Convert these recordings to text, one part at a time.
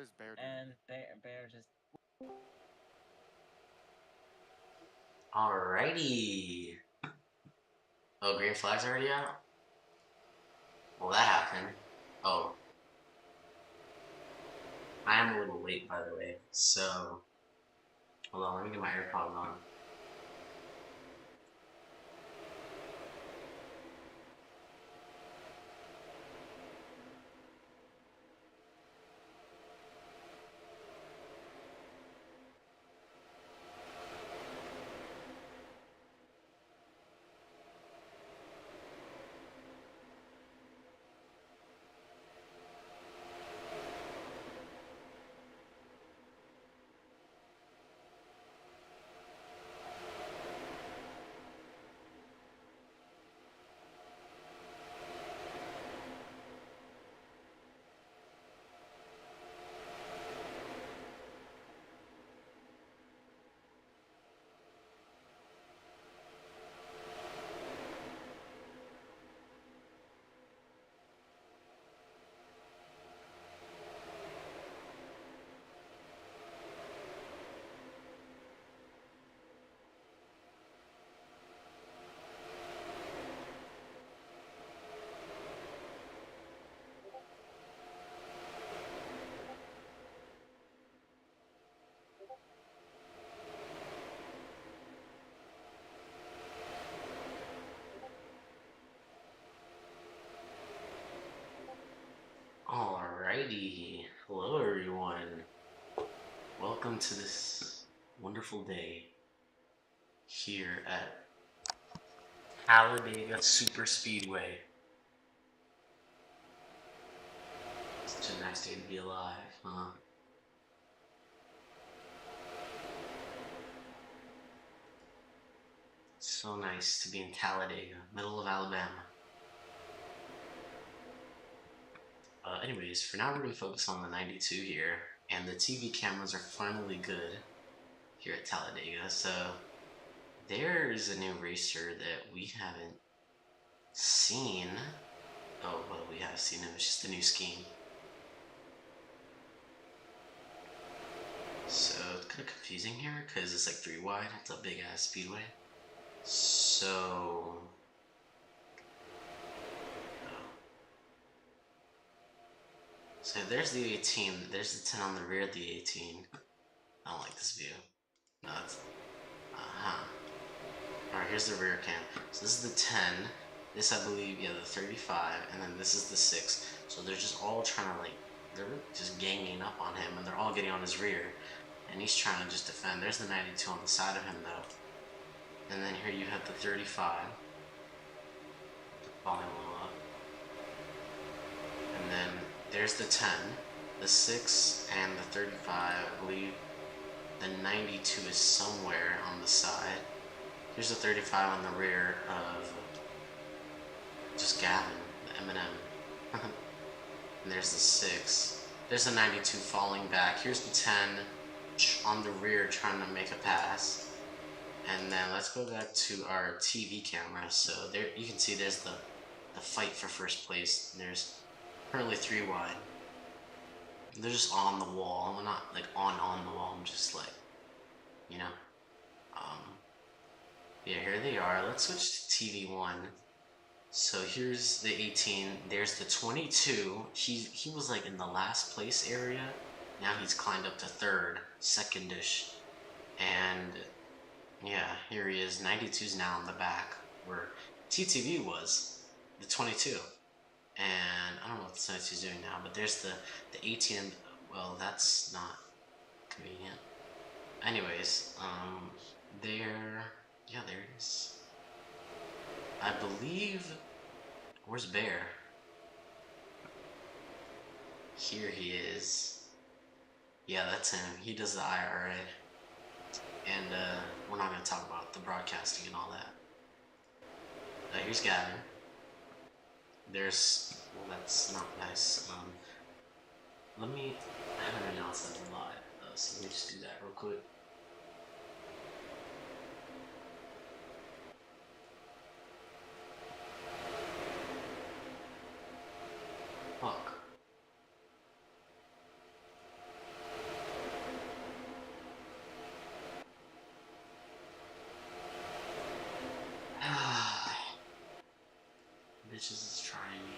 is Bear doing? And Bear just. Alrighty. Oh, green flag's already out? Well, that happened. Oh. I am a little late, by the way, so... Hold on, let me get my AirPods on. Alrighty. Hello, everyone. Welcome to this wonderful day here at Talladega Superspeedway. Such a nice day to be alive, huh? So nice to be in Talladega, middle of Alabama. Anyways, for now we're going to focus on the 92 here, and the TV cameras are finally good here at Talladega, so there's a new racer that we haven't seen. Oh, well, we have seen him, it's just a new scheme. So, it's kind of confusing here, because it's like 3 wide, it's a big-ass speedway. So... So there's the 18, there's the 10 on the rear of the 18. I don't like this view. No, it's... Alright, here's the rear cam. So this is the 10, this I believe, yeah, the 35, and then this is the 6. So they're just all trying to, like, they're just ganging up on him, and they're all getting on his rear. And he's trying to just defend. There's the 92 on the side of him, though. And then here you have the 35. Falling a little up. And then there's the 10, the 6, and the 35. I believe the 92 is somewhere on the side. Here's the 35 on the rear of just Gavin, the M&M. And there's the 6. There's the 92 falling back. Here's the 10 on the rear trying to make a pass. And then let's go back to our TV camera. So there you can see there's the fight for first place. There's currently 3 wide. They're just on the wall. Well, not like on the wall. I'm just like, you know. Yeah, here they are. Let's switch to TV 1. So here's the 18. There's the 22. He was like in the last place area. Now he's climbed up to 3rd, 2nd-ish. And yeah, here he is. 92's now in the back where TTV was, the 22. And I don't know what the 92's doing now, but there's the 18. Well, that's not convenient. Anyways, yeah, there it is. I believe, where's Bear? Here he is. Yeah, that's him. He does the IRA. And we're not going to talk about the broadcasting and all that. Here's Gavin. There's, well, that's not nice. I haven't announced that a lot, so let me just do that real quick. Fuck. bitches is trying me.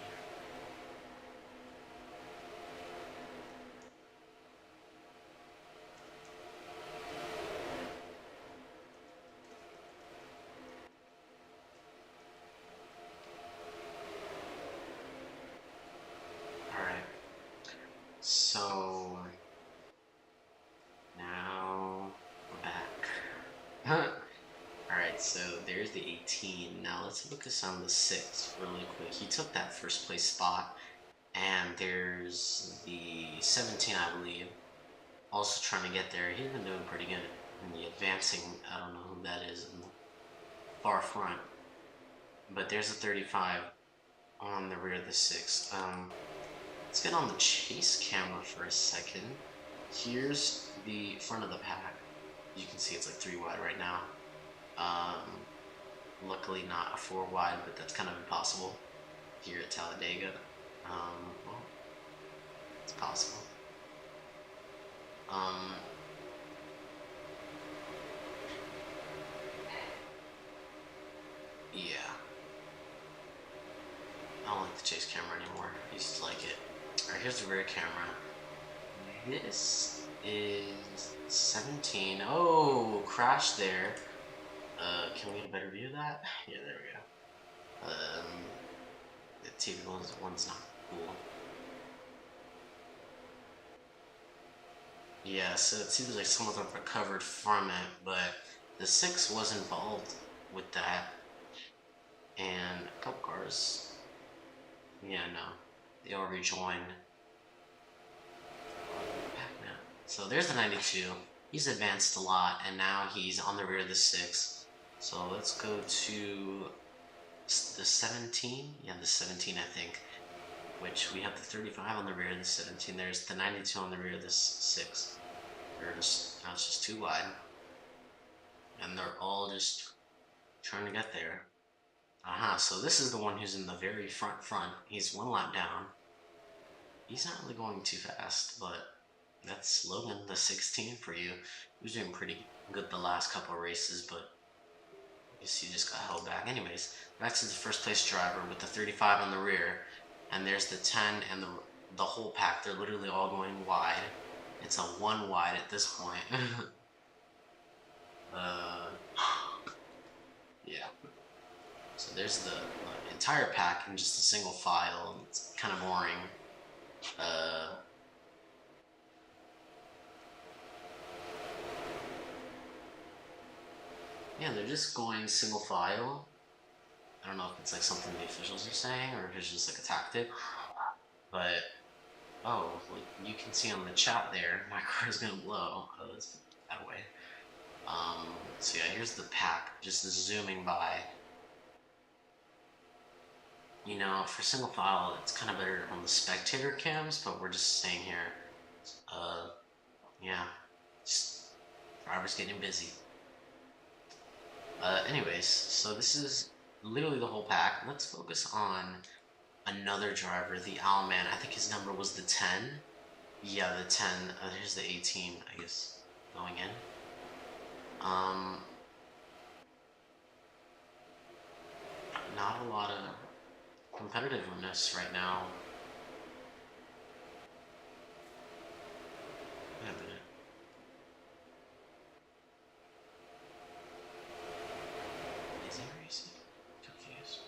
Alright. So now we're back. Alright, so there's the 18. Now let's focus on the 6 really quick. He took that first place spot. And there's the 17, I believe, also trying to get there. He's been doing pretty good in the advancing. I don't know who that is in the far front. But there's a 35 on the rear of the 6. Let's get on the chase camera for a second. Here's the front of the pack. You can see it's like 3 wide right now. Luckily not a 4 wide, but that's kind of impossible here at Talladega. Well, it's possible. Yeah. I don't like the chase camera anymore. I used to like it. Alright, here's the rear camera. This is 17. Oh, crash there. Can we get a better view of that? Yeah, there we go. The TV one's not cool. Yeah, so it seems like some of them recovered from it, but the 6 was involved with that. And a couple cars. Yeah, no. They all rejoined. So there's the 92. He's advanced a lot, and now he's on the rear of the 6. So let's go to the 17. Yeah, the 17, I think. Which we have the 35 on the rear of the 17. There's the 92 on the rear of the 6. Now it's just 2 wide. And they're all just trying to get there. So this is the one who's in the very front. He's 1 lap down. He's not really going too fast, but that's Logan, the 16 for you. He was doing pretty good the last couple of races, but I guess he just got held back. Anyways, back to the first place driver with the 35 on the rear. And there's the 10 and the whole pack. They're literally all going wide. It's a 1 wide at this point. Yeah. So there's the entire pack in just a single file. It's kind of boring. Yeah, they're just going single file. I don't know if it's like something the officials are saying or if it's just like a tactic. But, oh, like you can see on the chat there, my car is gonna blow. Oh, let's put that away. So yeah, here's the pack, just zooming by. You know, for single file, it's kind of better on the spectator cams, but we're just saying here, yeah, just drivers getting busy. Anyways, so this is literally the whole pack. Let's focus on another driver, the Owlman. I think his number was the 10. Yeah, the 10. Here's the 18, I guess, going in. Not a lot of competitiveness right now. Wait a minute. Is he racing? Confused.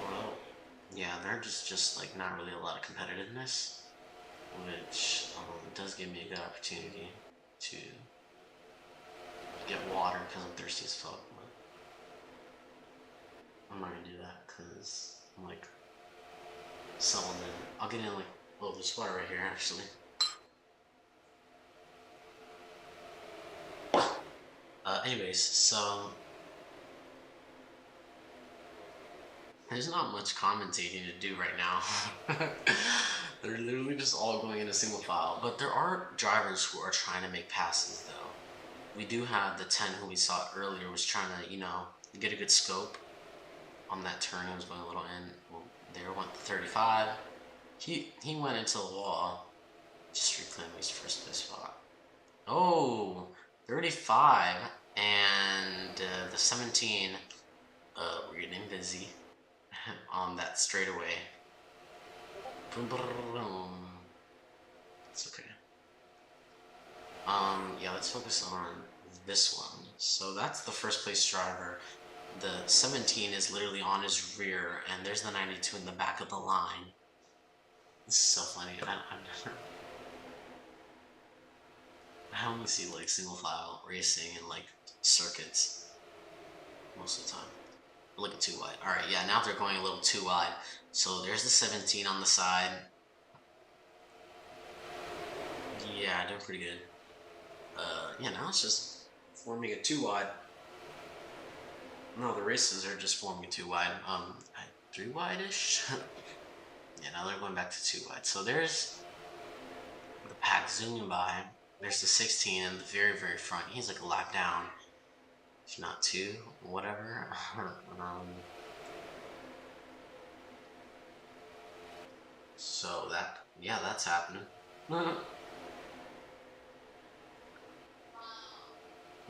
Well, yeah, they're just like not really a lot of competitiveness, which does give me a good opportunity to get water because I'm thirsty as fuck. But I'm not gonna do that because I'm like selling it. I'll get in like a little bit of water right here actually. Anyways, so there's not much commentating to do right now. They're literally just all going in a single file. But there are drivers who are trying to make passes though. We do have the 10 who we saw earlier was trying to, you know, get a good scope on that turn. He was going a little in. Well, there went the 35. He went into the wall. Just reclaiming his first place spot. Oh, 35. And the 17, we're getting busy on that straightaway. Boom, boom, boom. It's okay. Yeah, let's focus on this one. So that's the first place driver. The 17 is literally on his rear, and there's the 92 in the back of the line. This is so funny. I only see like single file racing and like circuits most of the time. We're looking too wide. Alright, yeah, now they're going a little too wide. So there's the 17 on the side. Yeah, doing pretty good. Yeah, now it's just forming it too wide. No, the races are just forming too wide. 3 wide-ish? Yeah, now they're going back to 2 wide. So there's the pack zooming by. There's the 16 in the very, very front. He's like a lap down. If not 2, whatever. So that, yeah, that's happening.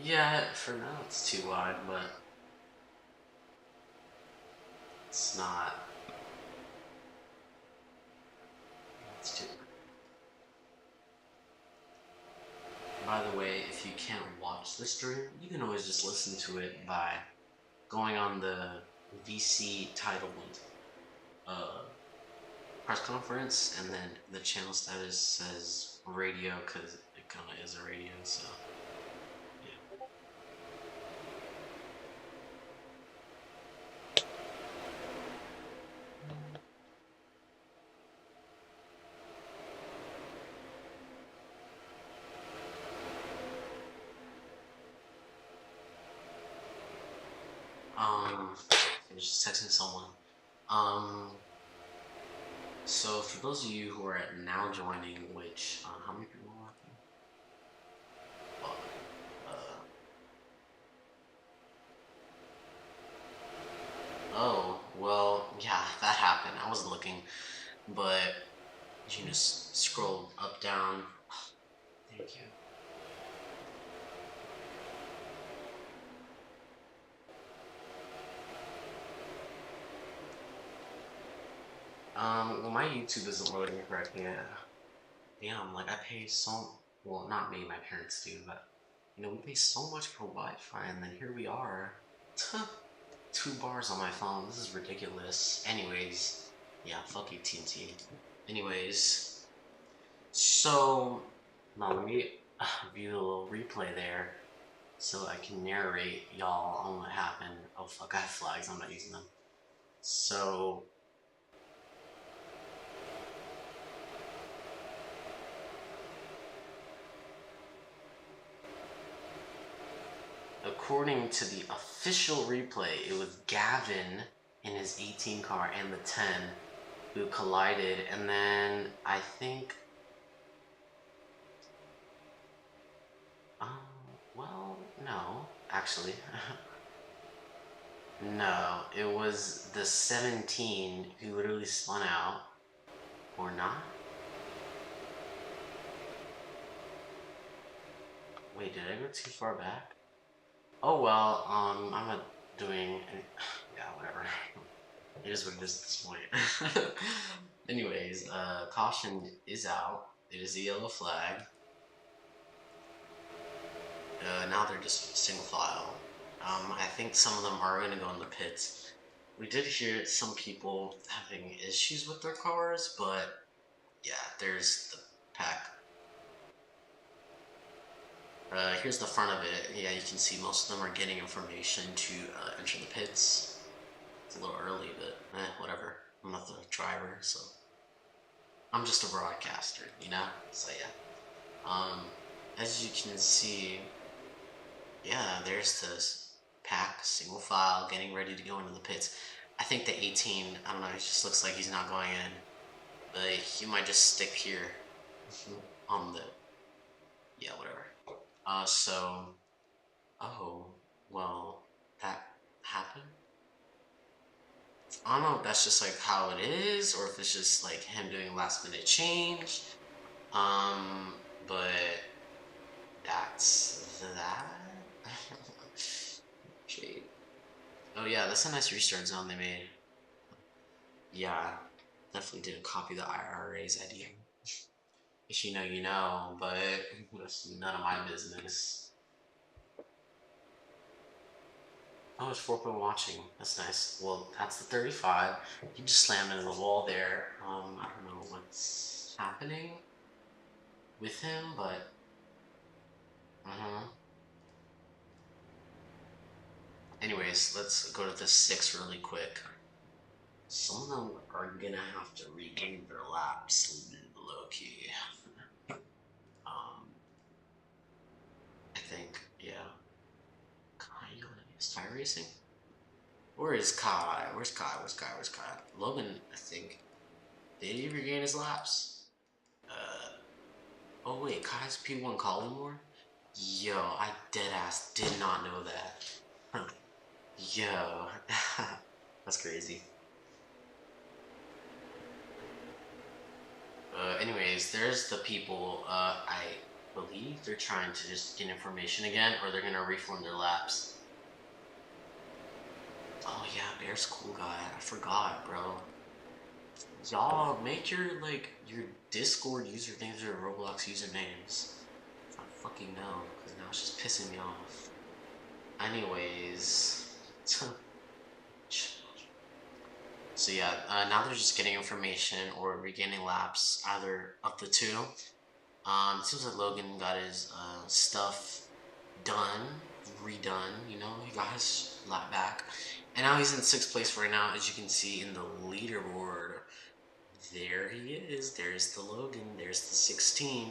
Yeah, for now it's too wide, but it's not. It's too. By the way, if you can't watch the stream, you can always just listen to it by going on the VC title press conference, and then the channel status says radio because it kind of is a radio, so. I was just texting someone. So for those of you who are now joining, which, how many people are watching? Oh, well, yeah, that happened. I wasn't looking, but you just scroll up, down. Thank you. Well, my YouTube isn't loading correctly. Damn, like I pay so, well, not me, my parents do, but, you know, we pay so much for Wi-Fi, and then here we are. 2 bars on my phone, this is ridiculous. Anyways, yeah, fuck you, TNT. Anyways, so, now let me view a little replay there, so I can narrate y'all on what happened. Oh fuck, I have flags, I'm not using them. So, according to the official replay, it was Gavin in his 18 car and the 10 who collided, and then I think, well, no, actually, no, it was the 17 who literally spun out, or not? Wait, did I go too far back? Oh well, I'm not doing any, yeah, whatever. It is what it is at this point. Anyways, caution is out. It is a yellow flag. Now they're just single file. I think some of them are going to go in the pits. We did hear some people having issues with their cars, but yeah, there's the pack. Here's the front of it. Yeah, you can see most of them are getting information to enter the pits. It's a little early, but whatever. I'm not the driver, so I'm just a broadcaster, you know? So yeah. As you can see, yeah, there's this pack, single file, getting ready to go into the pits. I think the 18, I don't know, it just looks like he's not going in. But he might just stick here on the, yeah, whatever. Oh, well, that happened? I don't know if that's just like how it is, or if it's just like him doing a last minute change. But that's that. Oh yeah, that's a nice restart zone they made. Yeah, definitely didn't copy the IRA's idea. If you know, you know, but that's none of my business. Oh, it's 4 point watching. That's nice. Well, that's the 35. He just slammed into the wall there. I don't know what's happening with him, but anyways, let's go to the 6 really quick. Some of them are gonna have to regain their laps low key. I think, yeah. Is Kai racing? Where is Kai? Where's Kai? Where's Kai? Where's Kai? Logan, I think. Did he regain his laps? Oh wait, Kai's P1 Collymore? Yo, I deadass did not know that. Huh. Yo, that's crazy. Anyways, there's the people. I believe they're trying to just get information again, or they're gonna reform their laps. Oh yeah, Bear's cool guy. I forgot, bro. Y'all make your your Discord usernames or Roblox usernames. I fucking know, because now it's just pissing me off. Anyways. So yeah, now they're just getting information or regaining laps, either of the two. It seems like Logan got his stuff done, redone, you know, he got his lap back. And now he's in 6th place right now, as you can see in the leaderboard. There he is, there's the Logan, there's the 16.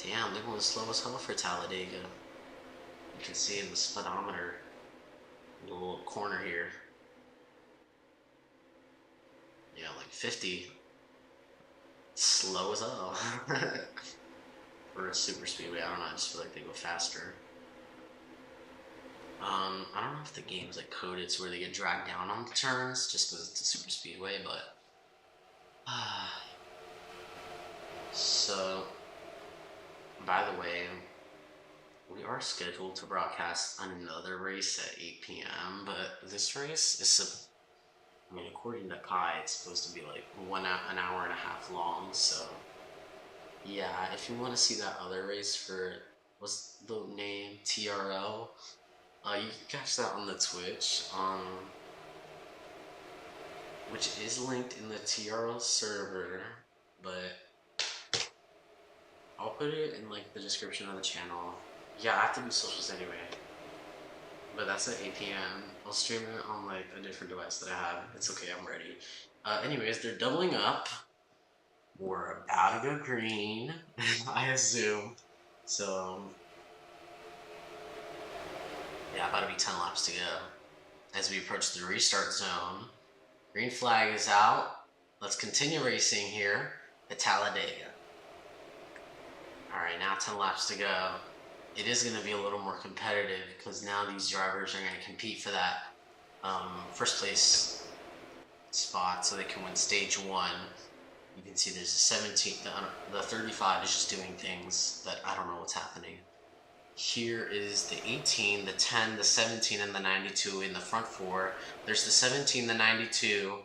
Damn, they're going slow as hell for Talladega. You can see in the speedometer, in the little corner here. Yeah, like 50. Slow as hell. For a super speedway, I don't know, I just feel like they go faster. I don't know if the game's like coded so where they get dragged down on the turns, just because it's a super speedway, but so, by the way, we are scheduled to broadcast another race at 8 p.m., but this race is, I mean, according to Kai, it's supposed to be like an hour and a half long, so yeah, if you want to see that other race for, what's the name, TRL, you can catch that on the Twitch, which is linked in the TRL server, but I'll put it in like the description of the channel. Yeah, I have to do socials anyway, but that's at 8 p.m. I'll stream it on like a different device that I have. It's okay, I'm ready. Anyways, they're doubling up. We're about to go green, I assume. So, yeah, about to be 10 laps to go. As we approach the restart zone, green flag is out. Let's continue racing here at Talladega. Alright, now 10 laps to go. It is going to be a little more competitive because now these drivers are going to compete for that first place spot so they can win stage 1. You can see there's a 17, the 35 is just doing things that I don't know what's happening. Here is the 18, the 10, the 17, and the 92 in the front 4. There's the 17, the 92,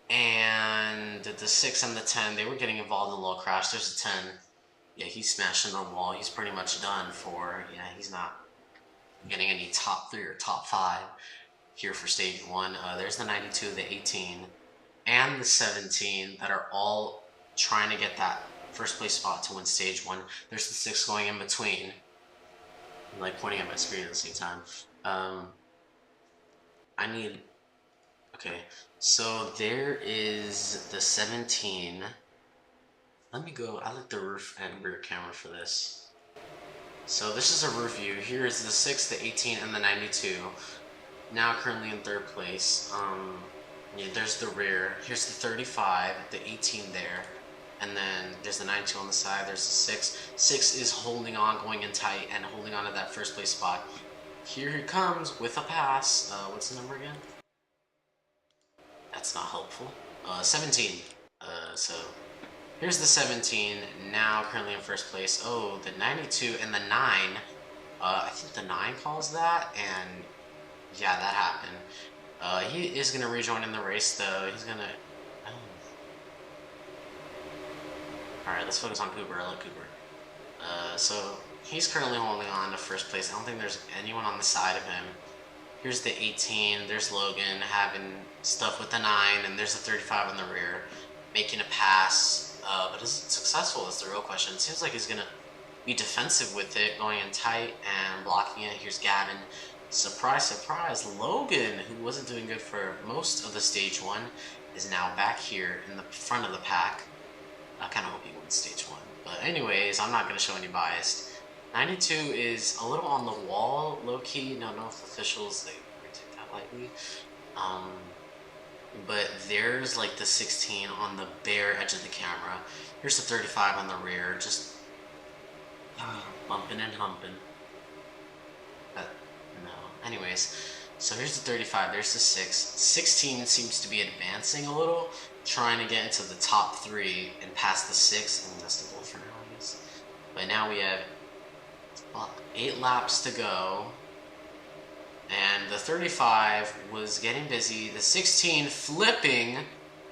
and the 6 and the 10. They were getting involved in a little crash. There's a 10. Yeah, he's smashing the wall. He's pretty much done for, yeah, he's not getting any top 3 or top 5 here for stage 1. There's the 92, the 18, and the 17 that are all trying to get that first place spot to win stage 1. There's the 6 going in between. I'm like pointing at my screen at the same time. Okay, so there is the 17. Let me go, I like the roof and rear camera for this. So this is a roof view. Here is the 6, the 18, and the 92. Now currently in 3rd place. Yeah, there's the rear. Here's the 35, the 18 there. And then there's the 92 on the side, there's the 6. 6 is holding on, going in tight, and holding on to that first place spot. Here he comes with a pass. What's the number again? That's not helpful. 17. So here's the 17, now currently in first place. Oh, the 92 and the 9. I think the 9 calls that, and Yeah, that happened. He is gonna rejoin in the race though. He's gonna. Oh. All right, let's focus on Cooper. I love Cooper. So he's currently holding on to first place. I don't think there's anyone on the side of him. Here's the 18. There's Logan having stuff with the 9, and there's the 35 in the rear, making a pass. But is it successful? Is the real question. It seems like he's gonna be defensive with it, going in tight and blocking it. Here's Gavin. Surprise, surprise. Logan, who wasn't doing good for most of the stage 1, is now back here in the front of the pack. I kind of hope he wins stage 1. But anyways, I'm not going to show any bias. 92 is a little on the wall, low-key. Don't know if officials, they take that lightly. But there's like the 16 on the bare edge of the camera. Here's the 35 on the rear, just bumping and humping. But no. Anyways, so here's the 35, there's the 6. 16 seems to be advancing a little, trying to get into the top 3 and past the 6, and that's the goal for now, I guess. But now we have 8 laps to go, and the 35 was getting busy. The 16 flipping,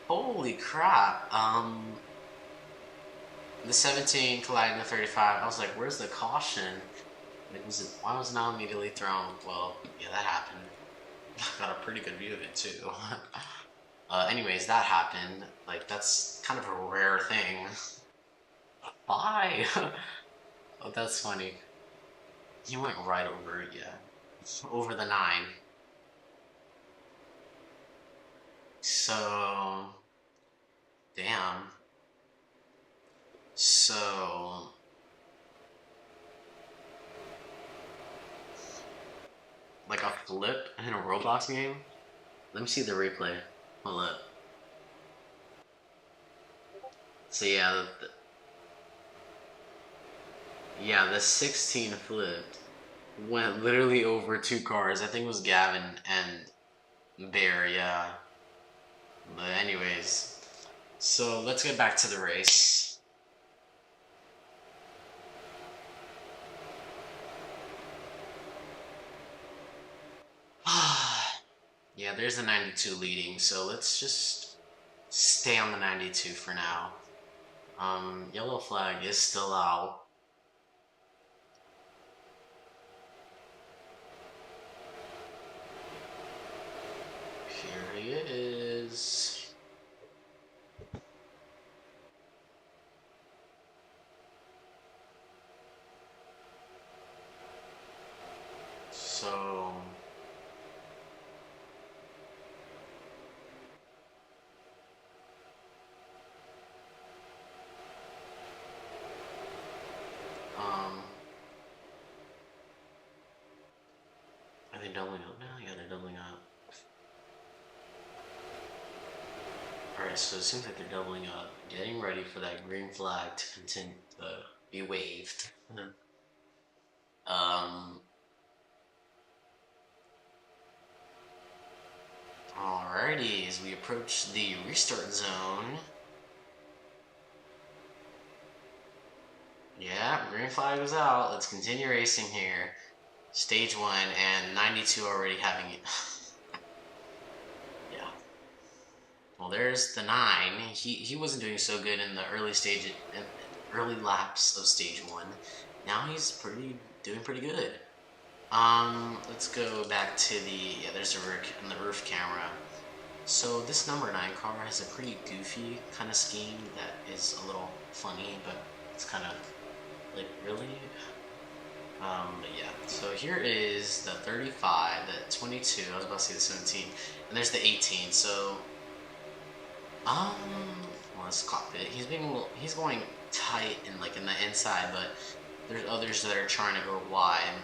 holy crap. The 17 colliding the 35. I was like, where's the caution? Why was it not immediately thrown? Well, yeah, that happened. Got a pretty good view of it too. Anyways, that happened. Like, that's kind of a rare thing. Why? Oh, that's funny. He went right over it, yeah. Over the 9. So, damn. So, like a flip in a Roblox game? Let me see the replay. Hold up. So yeah, the 16 flipped. Went literally over 2 cars. I think it was Gavin and Bear, yeah. But anyways, so let's get back to the race. Yeah, there's the 92 leading, so let's just stay on the 92 for now. Yellow flag is still out. Here he is. So are they doubling up now? Yeah, they're doubling up. Alright, so it seems like they're doubling up, getting ready for that green flag to continue to be waved. Alrighty, as we approach the restart zone. Yeah, green flag was out. Let's continue racing here. Stage 1 and 92 already having it. Yeah. Well, there's the 9. He wasn't doing so good in the early laps of stage 1. Now he's doing pretty good. Let's go back to there's the roof camera. So this number 9 car has a pretty goofy kind of scheme that is a little funny, but it's kind of like, really? But yeah, so here is the 35, the 22, I was about to say the 17, and there's the 18, so, well, this cockpit, he's going tight and like in the inside, but there's others that are trying to go wide.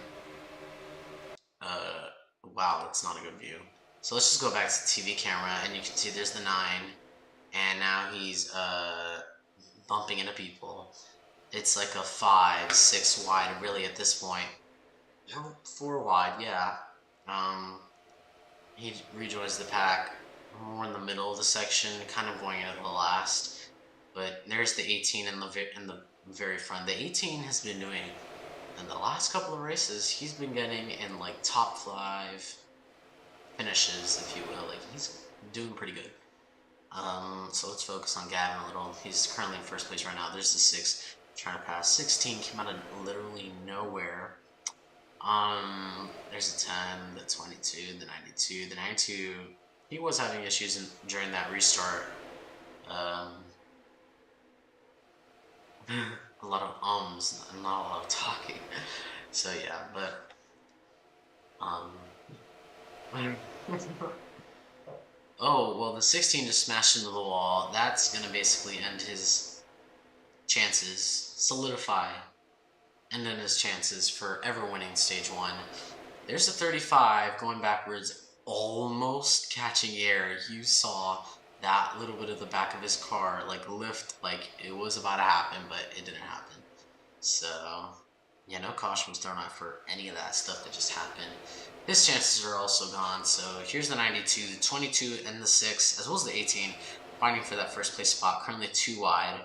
Wow, that's not a good view. So let's just go back to the TV camera, and you can see there's the 9, and now he's, bumping into people. It's like a 5, 6 wide, really, at this point. 4 wide, yeah. He rejoins the pack more in the middle of the section, kind of going into the last. But there's the 18 in the very front. The 18 has been doing, in the last couple of races, he's been getting in like top 5, finishes, if you will. Like, he's doing pretty good. So let's focus on Gavin a little. He's currently in first place right now. There's the 6 trying to pass. 16 came out of literally nowhere. There's the 10, the 22, the 92. The 92, he was having issues during that restart. A lot of ums, not a lot of talking. So yeah, but oh, well, the 16 just smashed into the wall. That's gonna basically end his chances, solidify, and then his chances for ever winning stage 1. There's the 35 going backwards, almost catching air. You saw that little bit of the back of his car like lift, like it was about to happen, but it didn't happen. So yeah, no caution was thrown out for any of that stuff that just happened. His chances are also gone. So here's the 92, the 22, and the 6, as well as the 18, fighting for that first place spot. Currently 2 wide.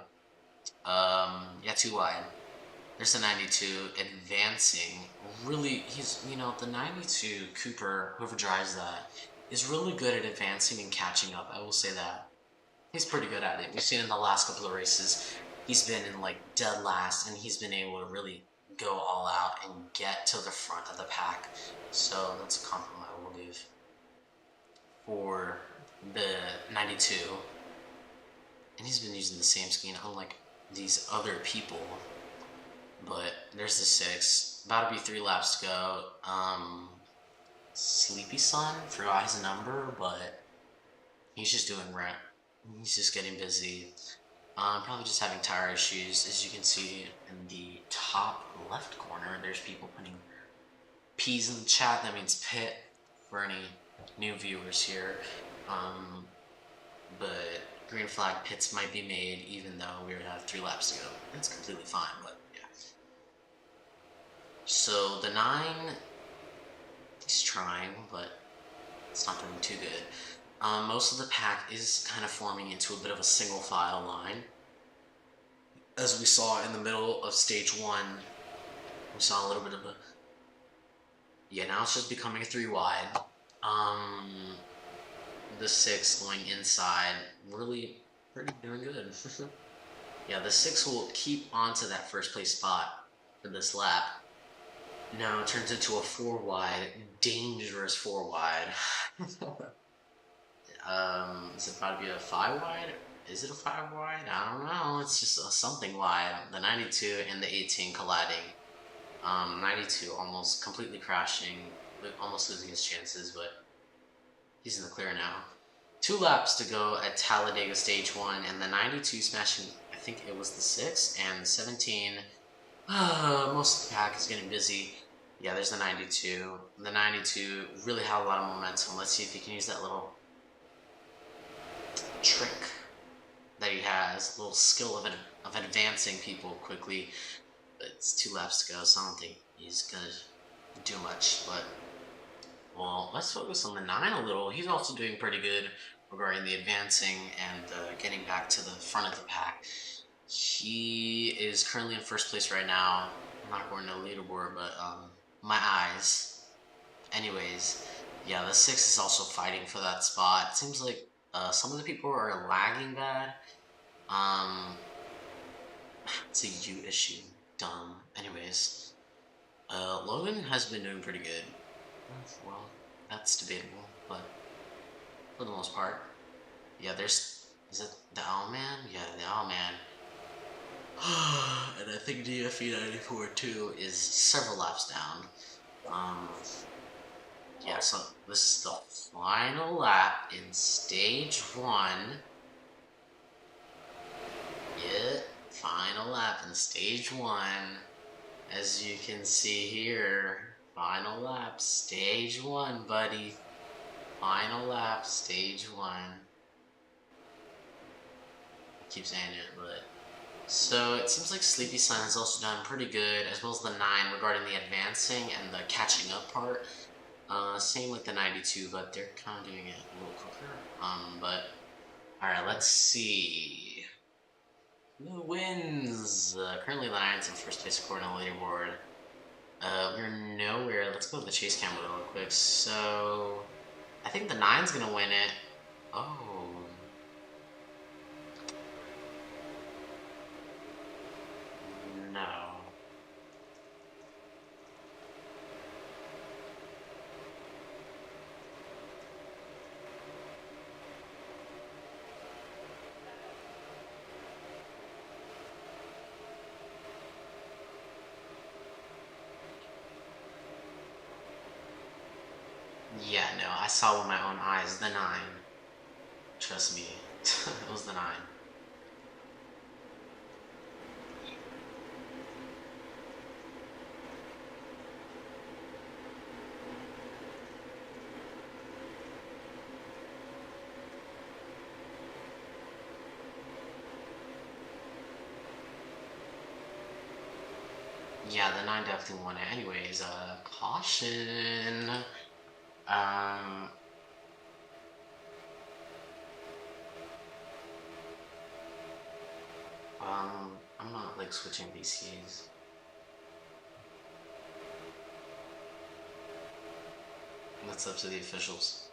Yeah, 2 wide. There's the 92 advancing. Really, he's, you know, the 92 Cooper, whoever drives that, is really good at advancing and catching up. I will say that. He's pretty good at it. We've seen in the last couple of races, he's been in like dead last, and he's been able to really go all out and get to the front of the pack. So that's a compliment I will give for the 92. And he's been using the same scheme, unlike these other people. But there's the 6. About to be 3 laps to go. Sleepy Sun, forgot his number, but he's just doing right. He's just getting busy. Probably just having tire issues. As you can see in the top left corner, there's people putting P's in the chat. That means pit for any new viewers here. But green flag pits might be made even though we have 3 laps to go. It's completely fine, but yeah. So the 9, he's trying, but it's not doing too good. Most of the pack is kind of forming into a bit of a single file line. As we saw in the middle of stage 1, we saw a little bit of a... Yeah, now it's just becoming a 3 wide. The 6 going inside, really pretty doing good. Yeah, the 6 will keep onto that first place spot for this lap. Now it turns into a 4 wide, dangerous 4 wide. Is it about to be a 5 wide? Is it a 5 wide? I don't know. It's just a something wide. The 92 and the 18 colliding. 92 almost completely crashing, almost losing his chances, but he's in the clear now. 2 laps to go at Talladega Stage 1, and the 92 smashing, I think it was the 6, and the 17. Most of the pack is getting busy. Yeah, there's the 92. The 92 really had a lot of momentum. Let's see if he can use that little trick that he has, a little skill of advancing people quickly. But it's 2 laps to go, so I don't think he's gonna do much. But well, let's focus on the 9 a little. He's also doing pretty good regarding the advancing and getting back to the front of the pack. He is currently in first place right now. I'm not going to the leaderboard, but my eyes. Anyways, yeah, the 6 is also fighting for that spot. It seems like some of the people are lagging bad. It's a U issue. Dumb. Anyways, Logan has been doing pretty good. Well, that's debatable, but for the most part, yeah. Is it the Owlman? Yeah, the Owlman. And I think DFE 94 too is several laps down. Yeah, so this is the final lap in stage 1. Yeah, final lap in stage 1. As you can see here, final lap, stage 1, buddy. Final lap, stage 1. I keep saying it, but... So, it seems like Sleepy Sun has also done pretty good, as well as the 9 regarding the advancing and the catching up part. Same with the 92, but they're kind of doing it a little quicker. But, alright, let's see. Who wins? Currently the 9's in first place according to the leaderboard. We're nowhere. Let's go to the chase camera real quick. So, I think the 9's gonna win it. Oh. No. Yeah, no, I saw with my own eyes the 9. Trust me, it was the 9. Yeah, the 9 definitely won it. Anyways, caution. Um, I'm not like switching VCs. That's up to the officials.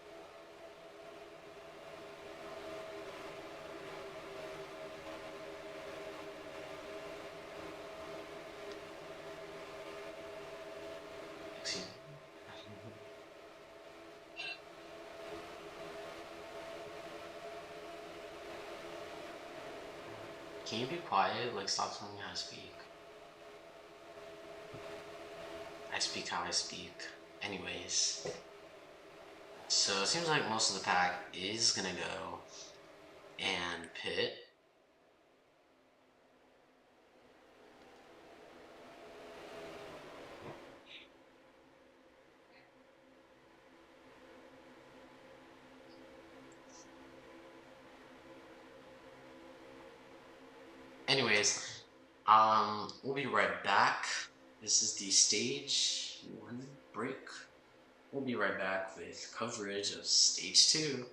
Excuse me. Can you be quiet? Like, stop telling me how to speak. I speak how I speak. Anyways. So, it seems like most of the pack is gonna go and pit. Anyways, we'll be right back. This is the stage 1 break. We'll be right back with coverage of stage 2.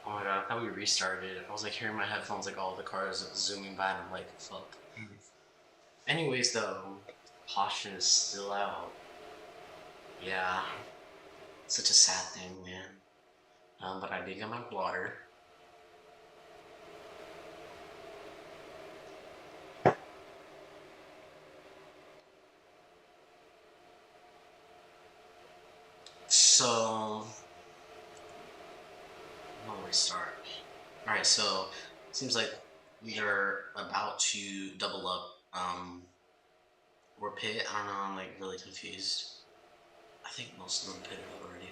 Oh my god, I thought we restarted. I was like hearing my headphones, like all the cars zooming by, and I'm like, fuck. Anyways, though, caution is still out. Yeah, such a sad thing, man. But I did get my water. So, I'll restart. Alright, so, seems like we are about to double up, or pit. I don't know, I'm like really confused. I think most of them pitted already.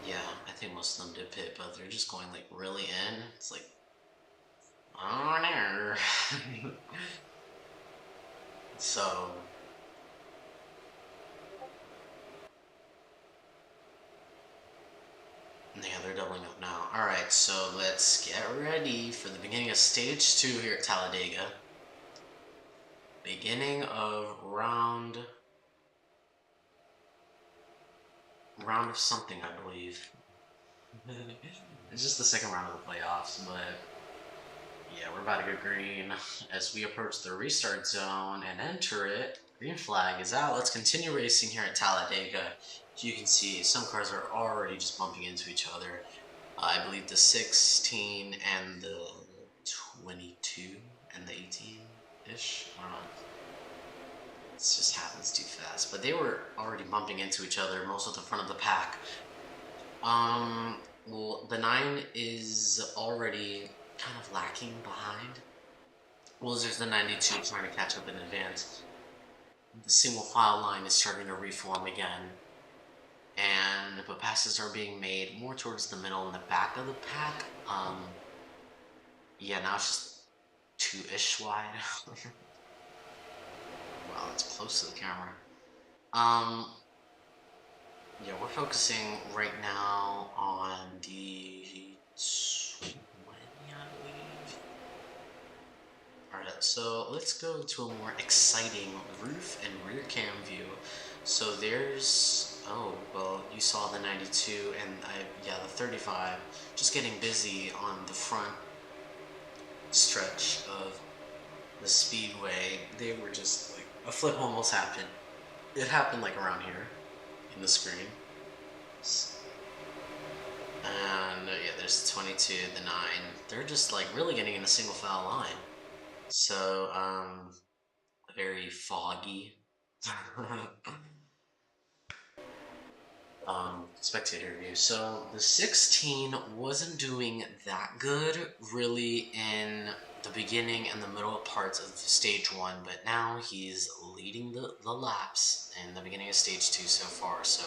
Yeah, I think most of them did pit, but they're just going like really in. It's like, oh no. So, Yeah, they're doubling up now. Alright, so let's get ready for the beginning of stage 2 here at Talladega. Beginning of round of something, I believe. It's just the second round of the playoffs, but yeah, we're about to go green as we approach the restart zone and enter it. Green flag is out. Let's continue racing here at Talladega. As you can see, some cars are already just bumping into each other. I believe the 16 and the 22 and the 18-ish. I don't know. It just happens too fast. But they were already bumping into each other, most of the front of the pack. Well, the 9 is already kind of lacking behind. Well, there's the 92 trying to catch up in advance. The single file line is starting to reform again. But passes are being made more towards the middle and the back of the pack. Yeah, now it's just 2-ish wide. Wow, that's close to the camera. Yeah, we're focusing right now on the 20, I believe. Alright, so let's go to a more exciting roof and rear cam view. So there's, oh, well, you saw the 92 and the 35 just getting busy on the front stretch of the speedway. They were just like, a flip almost happened. It happened like around here in the screen. And yeah, there's the 22, the 9. They're just like really getting in a single file line. So, very foggy. Spectator view. So the 16 wasn't doing that good really in the beginning and the middle parts of stage 1, but now he's leading the laps in the beginning of stage 2 so far. So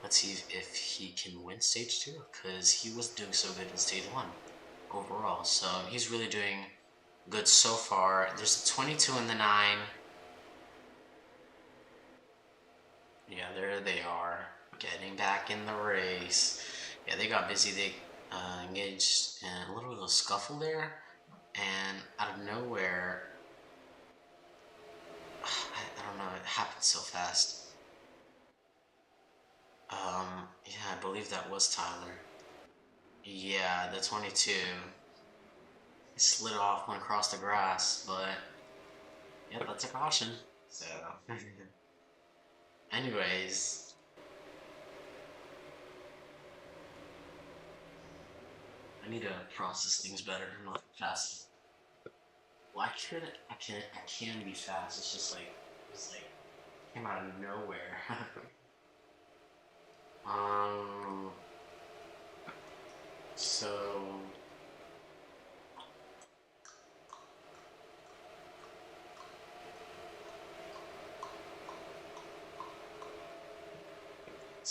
let's see if he can win stage 2, because he wasn't doing so good in stage 1 overall. So he's really doing good so far. There's the 22 and the 9. Yeah, there they are, getting back in the race. Yeah, they got busy. They engaged in a little bit of a scuffle there, and out of nowhere, I don't know, it happened so fast. Yeah, I believe that was Tyler. Yeah, the 22. He slid off, went across the grass, but yeah, that's a caution. So, anyways, I need to process things better, not fast. Well, I can be fast. It's just like, came out of nowhere. So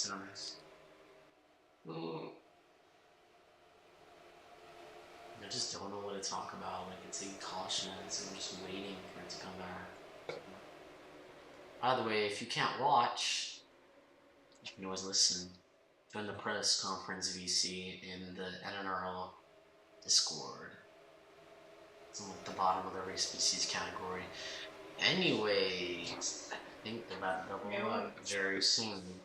nice. I just don't know what to talk about. Like, it's a caution, so I'm just waiting for it to come back. By the way, if you can't watch, you can always listen. Join the press conference VC in the NNRL Discord. It's on the bottom of the race species category. Anyways, I think they're about to double up very soon.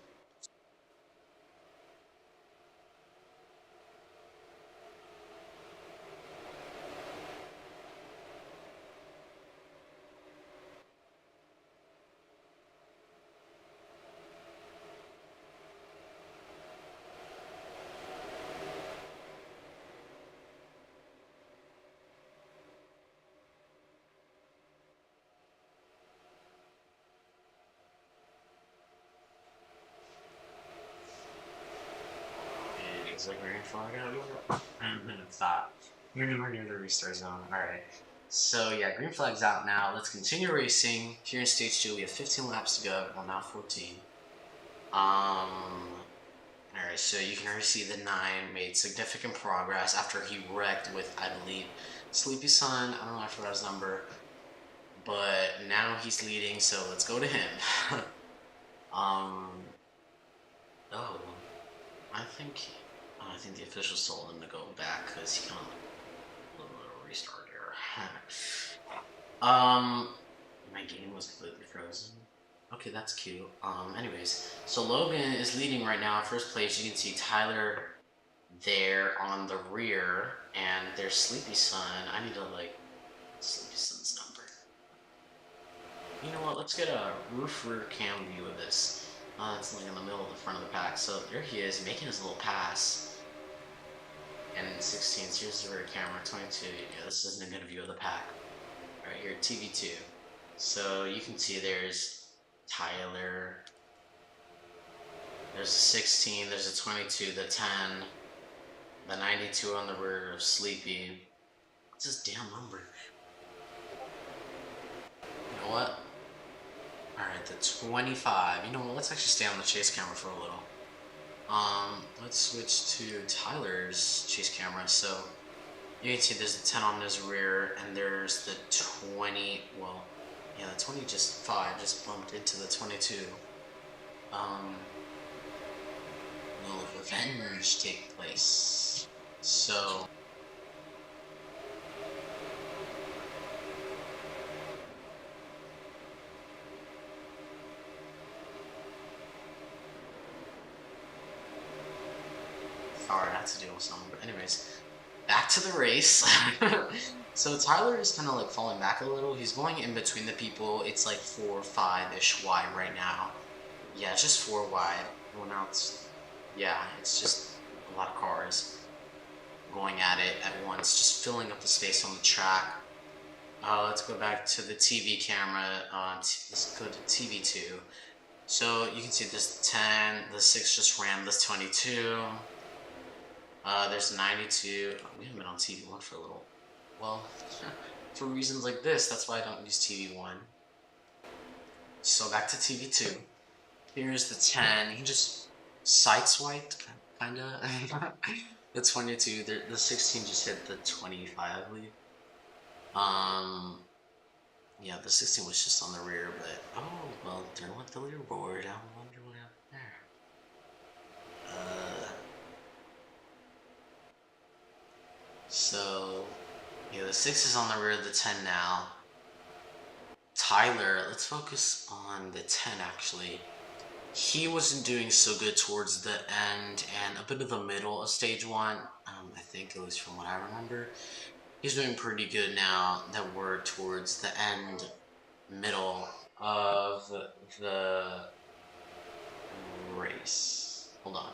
Is the green flag out? It's not. We're near the restart zone. Alright. So yeah, green flag's out now. Let's continue racing. Here in stage 2, we have 15 laps to go. Well, now 14. Alright, so you can already see the 9 made significant progress after he wrecked with, I believe, Sleepy Sun. I don't know, I forgot his number. But now he's leading, so let's go to him. Oh, I think I think the officials told him to go back because he kind of a little bit of a restart here. My game was completely frozen. Okay, that's cute. Anyways, so Logan is leading right now. First place, you can see Tyler there on the rear, and there's Sleepy Sun. I need to like Sleepy Sun's number. You know what? Let's get a roof rear cam view of this. It's like in the middle of the front of the pack. So there he is, making his little pass. And 16, here's the rear camera. 22, yeah, this isn't a good view of the pack. Right here, TV2. So you can see there's Tyler. There's a 16, there's a 22, the 10, the 92 on the rear of Sleepy. What's this damn number? You know what? Alright, the 25. You know what? Let's actually stay on the chase camera for a little. Let's switch to Tyler's chase camera. So you can see there's the 10 on his rear, and there's the 20. Well, yeah, the 20 just bumped into the 22. Will revenge take place? So. Sorry, I had to deal with something. But anyways, back to the race. So Tyler is kind of like falling back a little. He's going in between the people. It's like 4 or 5-ish wide right now. Yeah, it's just 4 wide. Well, now yeah, it's just a lot of cars going at it at once, just filling up the space on the track. Let's go back to the TV camera. Let's go to TV2. So you can see this 10, the 6 just ran this 22. There's 92. Oh, we haven't been on TV1 for a little. Well, for reasons like this, that's why I don't use TV1. So back to TV2. Here's the 10. He just sideswiped, kinda. The 22. The 16 just hit the 25, I believe. Yeah, the 16 was just on the rear, but oh well, there went the leaderboard. I wonder what happened there. So, yeah, the 6 is on the rear of the 10 now. Tyler, let's focus on the 10 actually. He wasn't doing so good towards the end and a bit of the middle of stage 1, I think, at least from what I remember. He's doing pretty good now that we're towards the end, middle of the race. Hold on.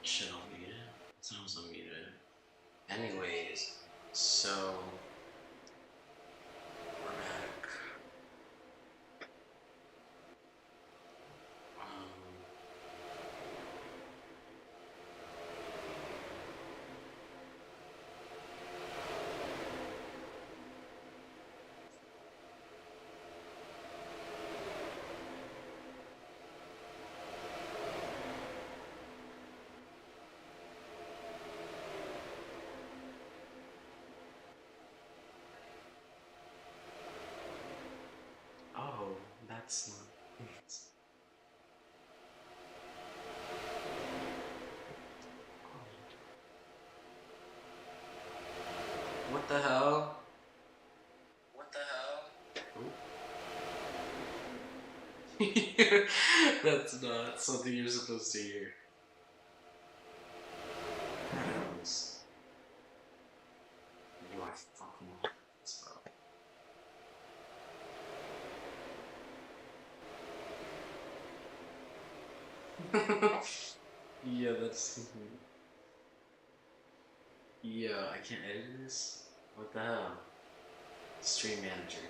Shit, I'll mute it. It sounds unmuted. Anyways, so we're back. That's not. What the hell? What the hell? That's not something you're supposed to hear. You are fucking this, bro. Yeah, that's. Yeah, I can't edit this? What the hell? Stream manager.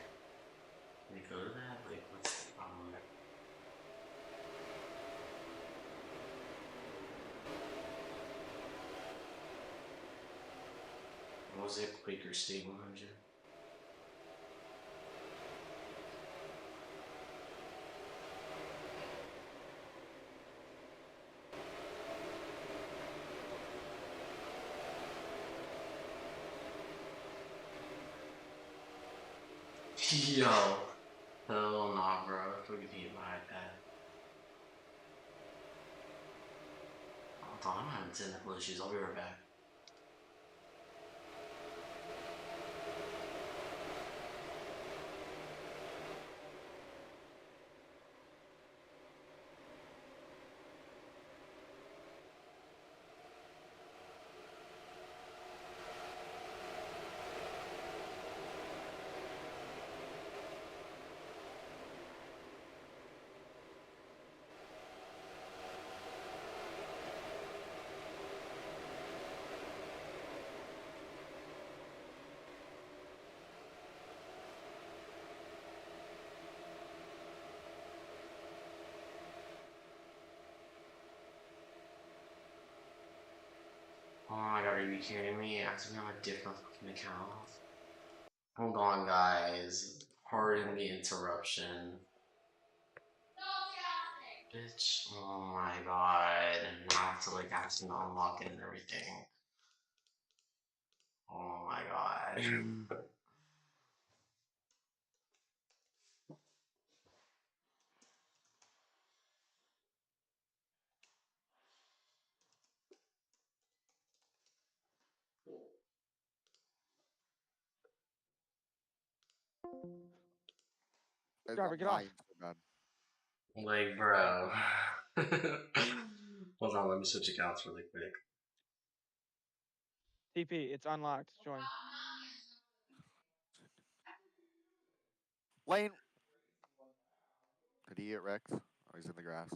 Can we go to that? Like, what's the problem? What was it? Quaker State 100? Yo. Hell nah, bro. If we could eat my iPad. Hold on, I'm having technical issues. I'll be right back. Oh my god, are you kidding me? I have to be on a different fucking account. Hold on, guys. Pardon the interruption. Bitch, oh my god. And now I have to like actually unlock it and everything. Oh my god. Driver, get off. Like, bro. Hold on, let me switch accounts really quick. TP, it's unlocked. Join. Lane. Did he get Rex? Oh, he's in the grass.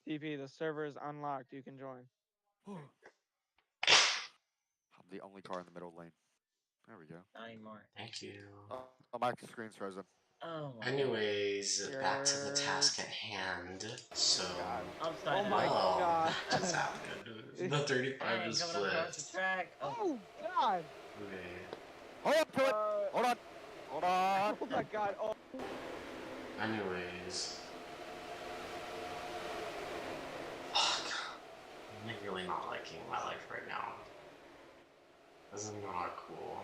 TP, the server is unlocked. You can join. I'm the only car in the middle lane. There we go. Not anymore. Thank you. Oh, my screen's frozen. Oh. Anyways, back to the task at hand. So. Oh my god. That just happened. The 35 is flipped. The track. Oh god. Okay. Hold up to it. Hold on. Hold on. Oh my god. Oh. Anyways. Fuck. I'm really not liking my life right now. This is not cool.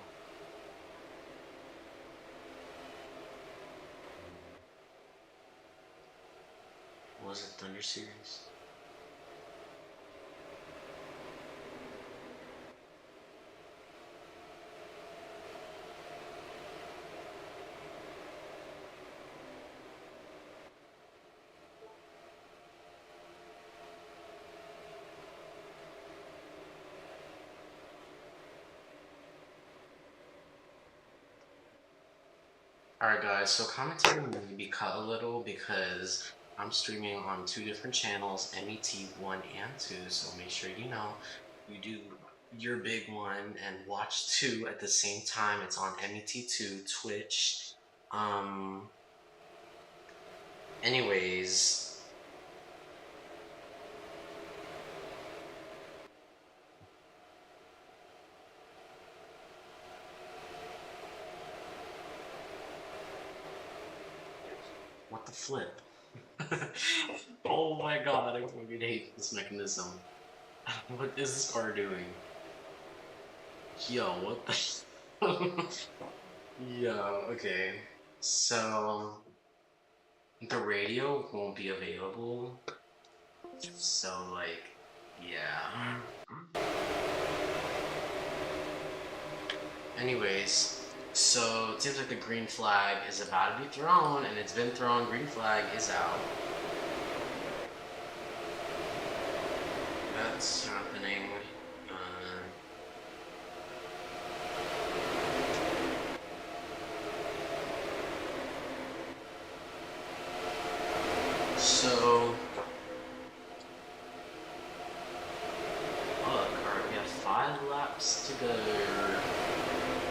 Was it Thunder Series? Alright guys, so commentary may be cut a little because I'm streaming on 2 different channels, MET1 and 2, so make sure you know you do your big one and watch 2 at the same time. It's on MET2, Twitch. Anyways. What the flip? Oh my god, I fucking hate this mechanism. What is this car doing? Yo, what the Yeah, okay. So the radio won't be available. So like, yeah. Anyways, so it seems like the green flag is about to be thrown, and it's been thrown. Green flag is out. That's happening. So, look, alright, we have 5 laps to go.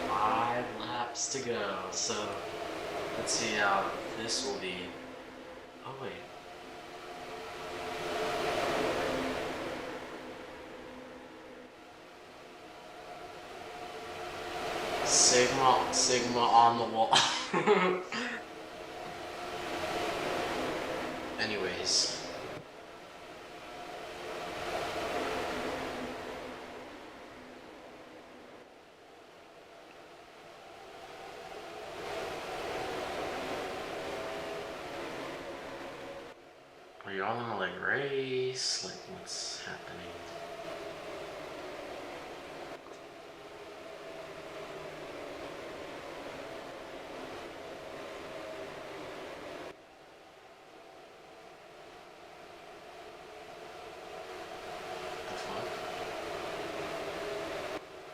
5 laps to go. So, let's see how this will be. Oh, wait. Sigma on the wall. Anyways. Are y'all gonna like race? Like what's happening?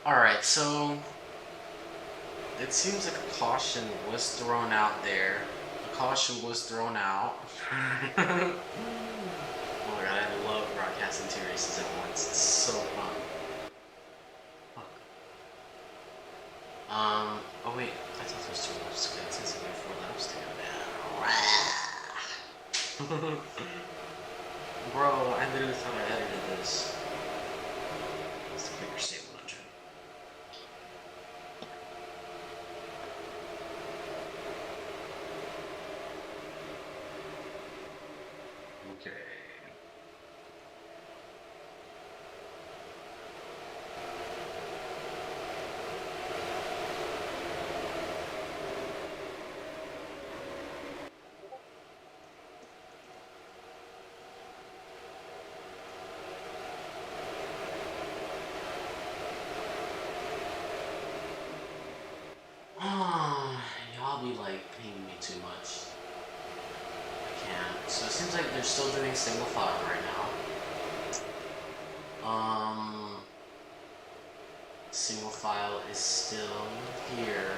Alright, so it seems like a caution was thrown out there. A caution was thrown out. Oh my god, I love broadcasting 2 races at once. It's so fun. Fuck. Oh wait, I thought there was 2 laps to go. It says we have 4 laps to go now. Bro, I literally thought I edited this. It's the quicker stable engine. Okay. Y'all be like paying me too much. I can't. So it seems like they're still doing single file right now. Single file is still here.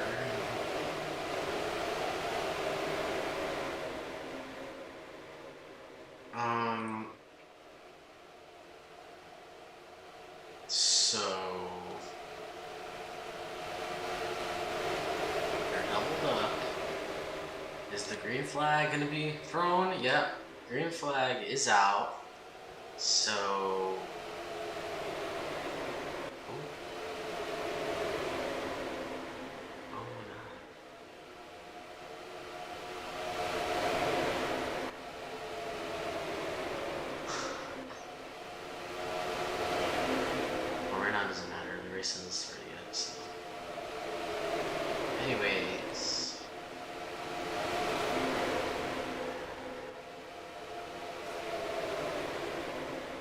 So they're doubled up. Is the green flag gonna be thrown? Yep, green flag is out. So doesn't matter, the race isn't started yet, so. Anyways.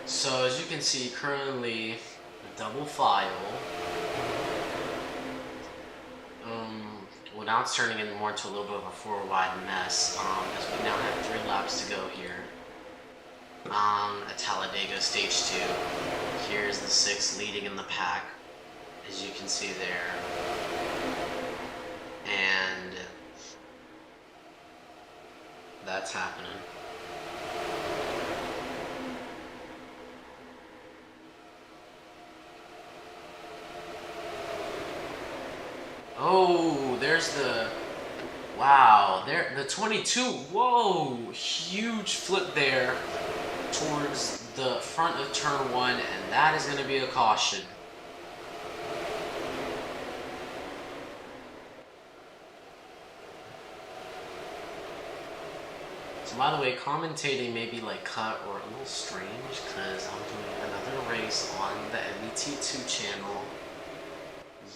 So as you can see, currently a double file. Well, now it's turning in more into a little bit of a 4-wide mess, as we now have 3 laps to go here. At Talladega Stage 2. Here's the 6 leading in the pack, as you can see there. And that's happening. Oh, there's the... Wow, there, the 22, whoa, huge flip there towards the front of turn 1, and that is going to be a caution. So by the way, commentating may be like cut or a little strange because I'm doing another race on the MET2 channel.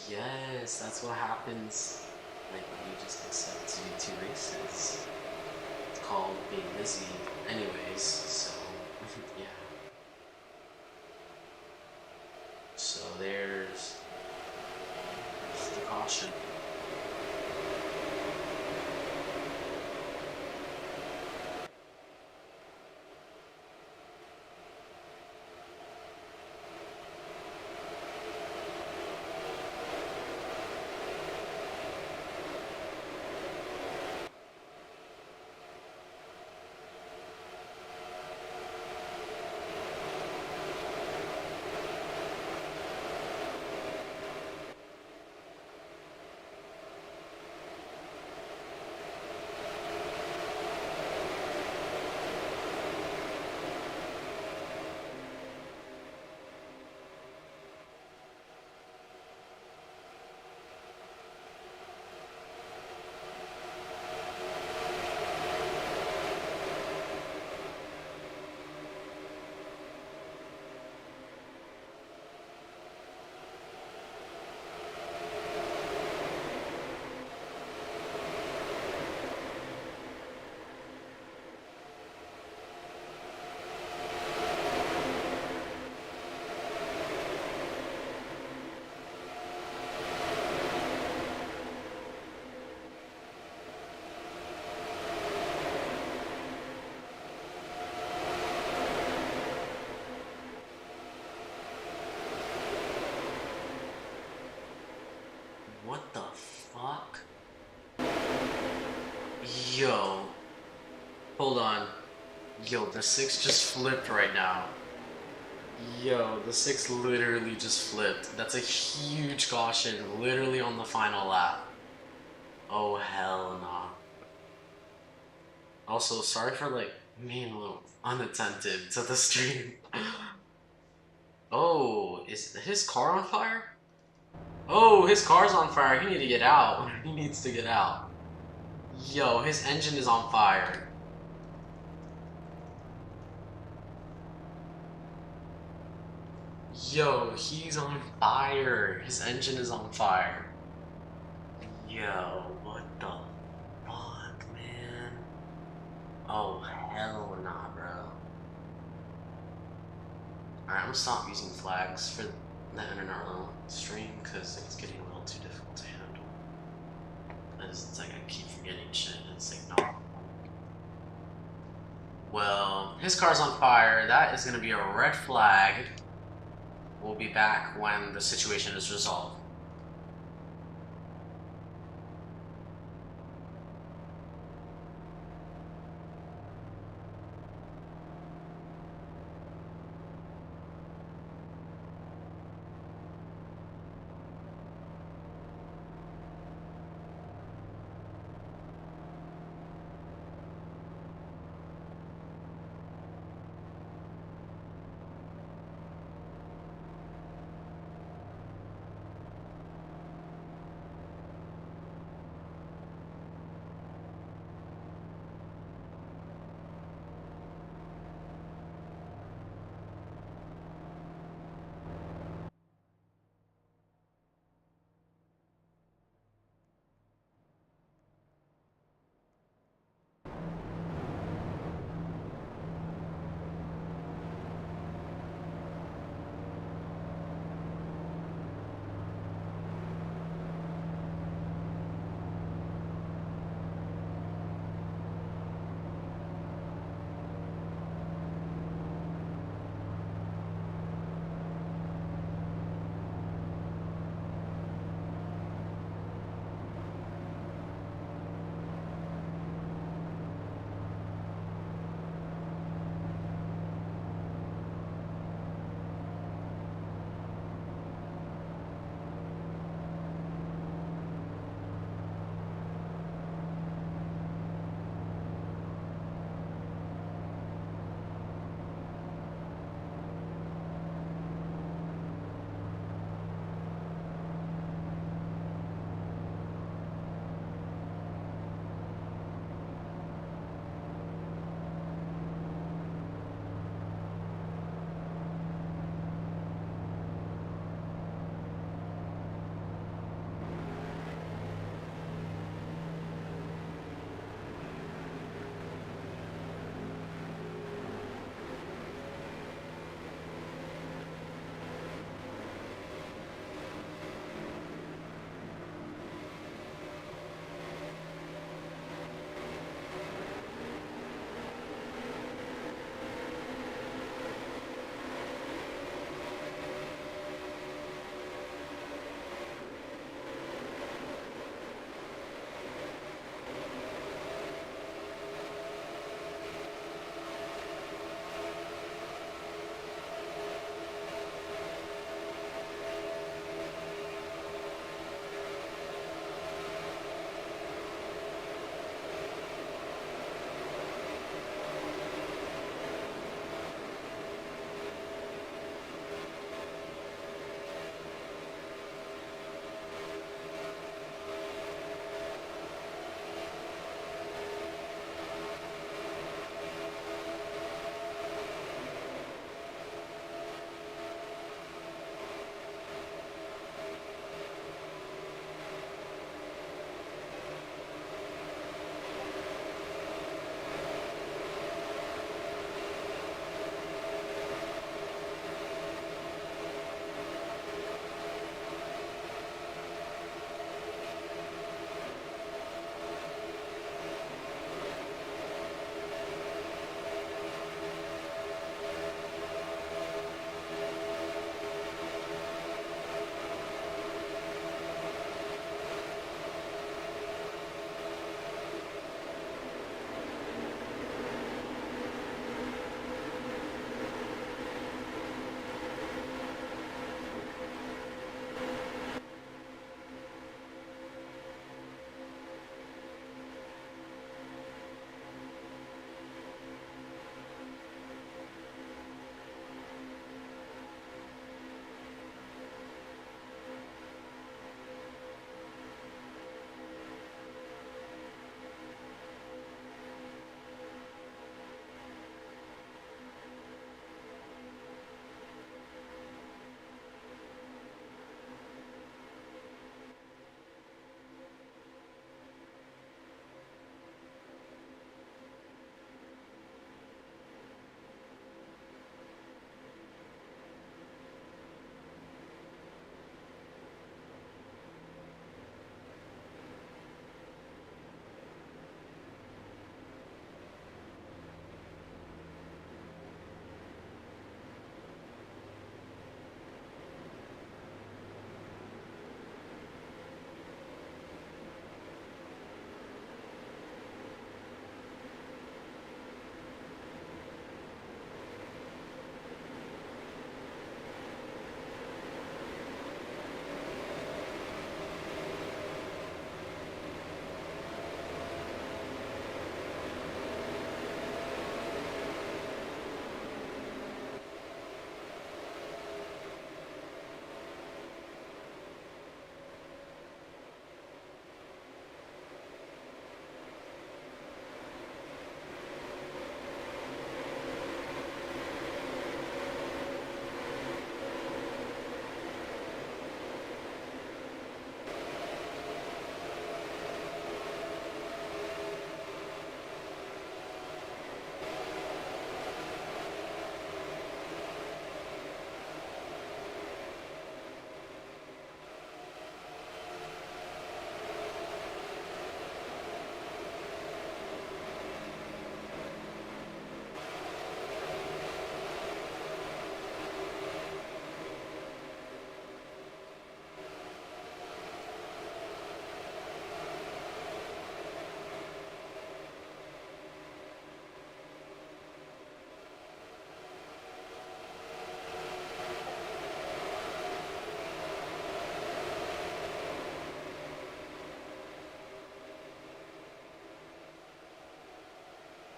Yes, that's what happens. Like 2 races. It's called being busy anyways, so yeah. So there's the caution. What the fuck? Yo. Hold on. Yo, the 6 just flipped right now. Yo, the 6 literally just flipped. That's a huge caution, literally on the final lap. Oh, hell nah. Also, sorry for, like, being a little unattentive to the stream. Oh, is his car on fire? Oh, his car's on fire. He needs to get out. He needs to get out. Yo, his engine is on fire. Yo, he's on fire. His engine is on fire. Yo, what the fuck, man? Oh, hell nah, bro. Alright, I'm gonna stop using flags for the NNRL stream because it's getting a little too difficult to handle. It's like I keep forgetting shit. It's like, no. Well, his car's on fire. That is gonna be a red flag. We'll be back when the situation is resolved.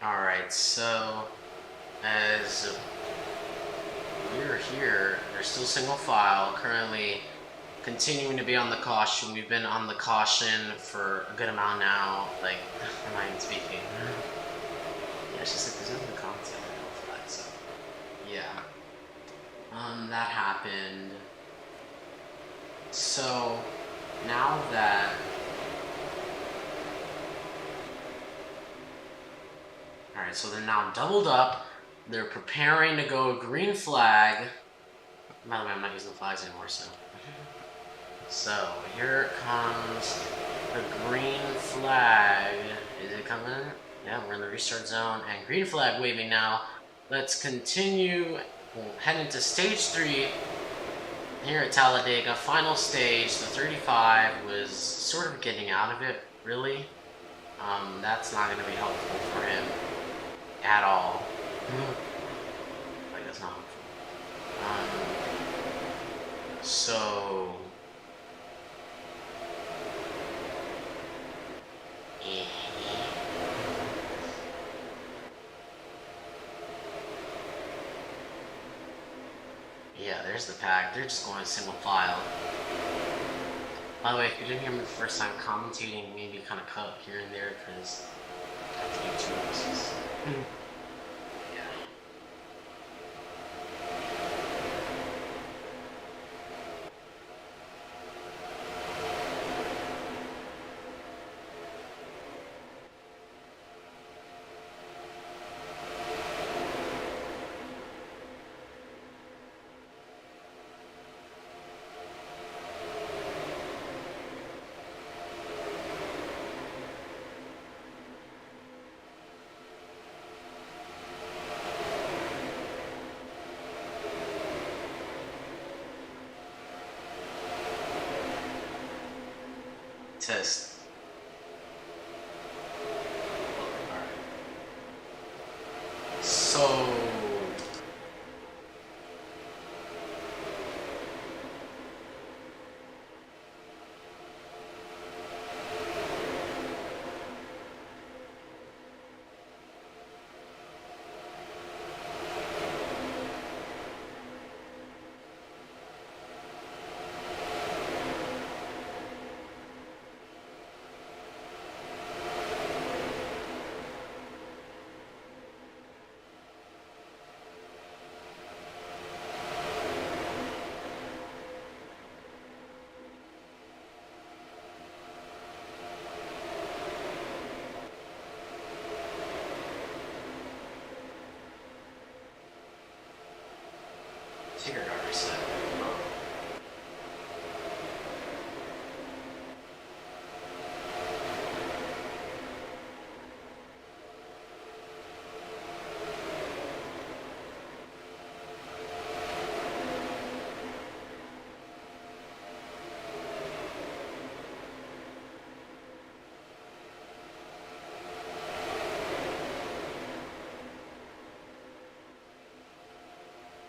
Alright, so as we're here, there's still single file, currently continuing to be on the caution. We've been on the caution for a good amount now, like, I'm not even speaking. Yeah, it's just like there's nothing content for that, so, yeah. That happened. So, now that alright, so they're now doubled up. They're preparing to go green flag. By the way, I'm not using the flags anymore, so. So, here comes the green flag. Is it coming? Yeah, we're in the restart zone. And green flag waving now. Let's continue. We'll head into stage 3 here at Talladega. Final stage. The 35 was sort of getting out of it, really. That's not going to be helpful for him at all. Like, that's not helpful. So... yeah, there's the pack. They're just going single file. By the way, if you didn't hear me the first time, commentating maybe kind of cut here and there because that's YouTube. This is... yeah. Test. Alright. So... Figured I reset.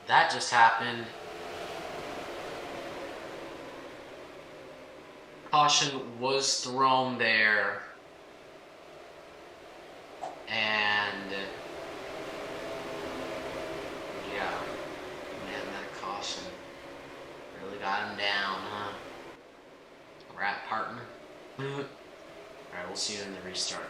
That just happened. Caution was thrown there. And yeah, man, that caution really got him down, huh? Rat partner. Alright, we'll see you in the restart.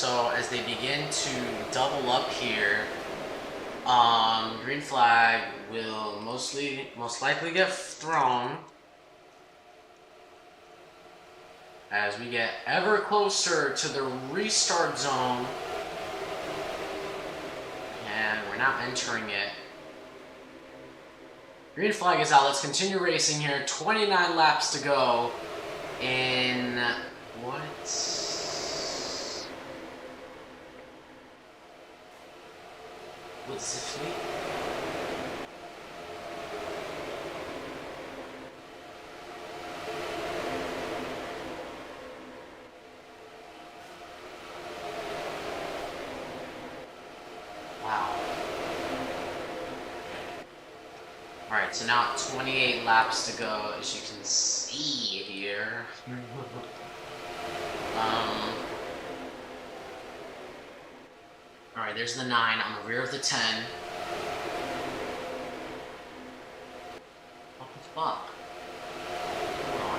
So as they begin to double up here, green flag will most likely get thrown as we get ever closer to the restart zone, and we're now entering it. Green flag is out. Let's continue racing here. 29 laps to go in what? What's the fleet? Wow. Alright, so now 28 laps to go, as you can see here. Alright, there's the 9 on the rear of the 10. What the fuck? Hold on.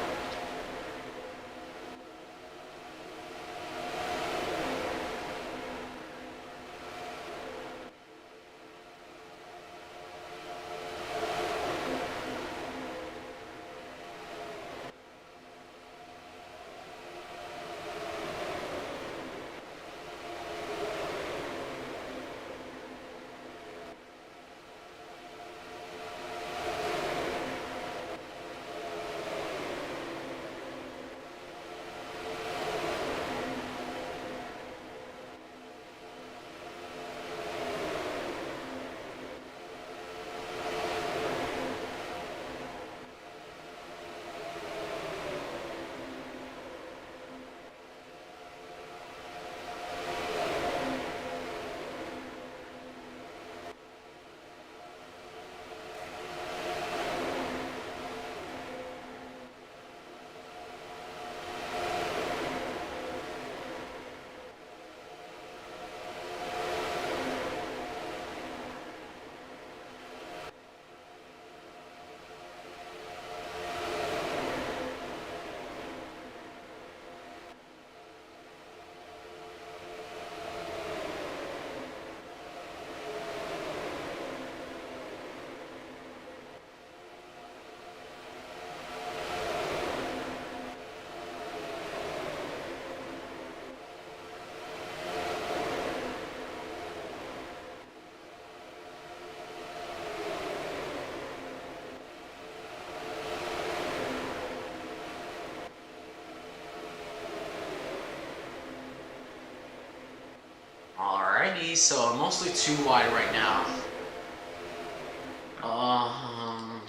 Alrighty, so mostly too wide right now.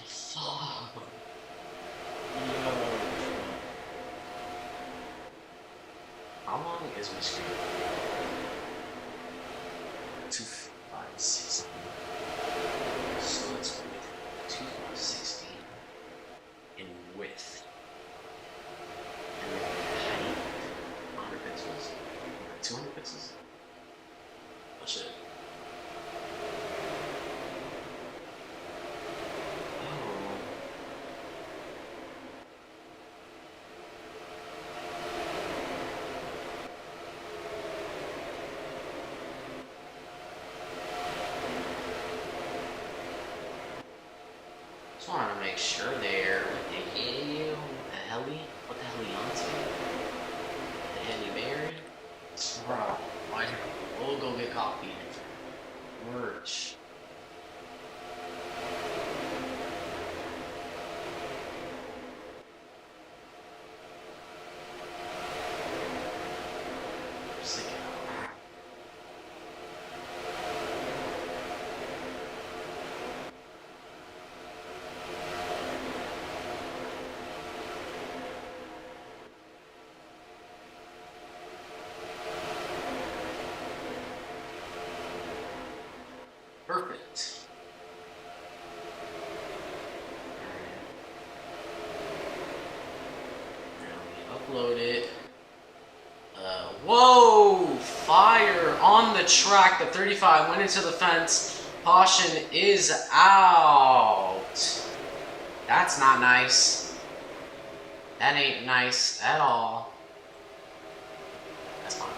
Fuck. How long is my screen? 2, 5, 16. So let's go with 2, 5, 16 in width. And then height, 100 pixels, 200 pixels. Oh shit. Just wanted to make sure there. What the hell? What the hell are you onto? The heli berry? Bro, why? We'll go get coffee. Merch. Sick. Perfect. Now we upload it. Whoa! Fire on the track. The 35 went into the fence. Caution is out. That's not nice. That ain't nice at all. That's fine.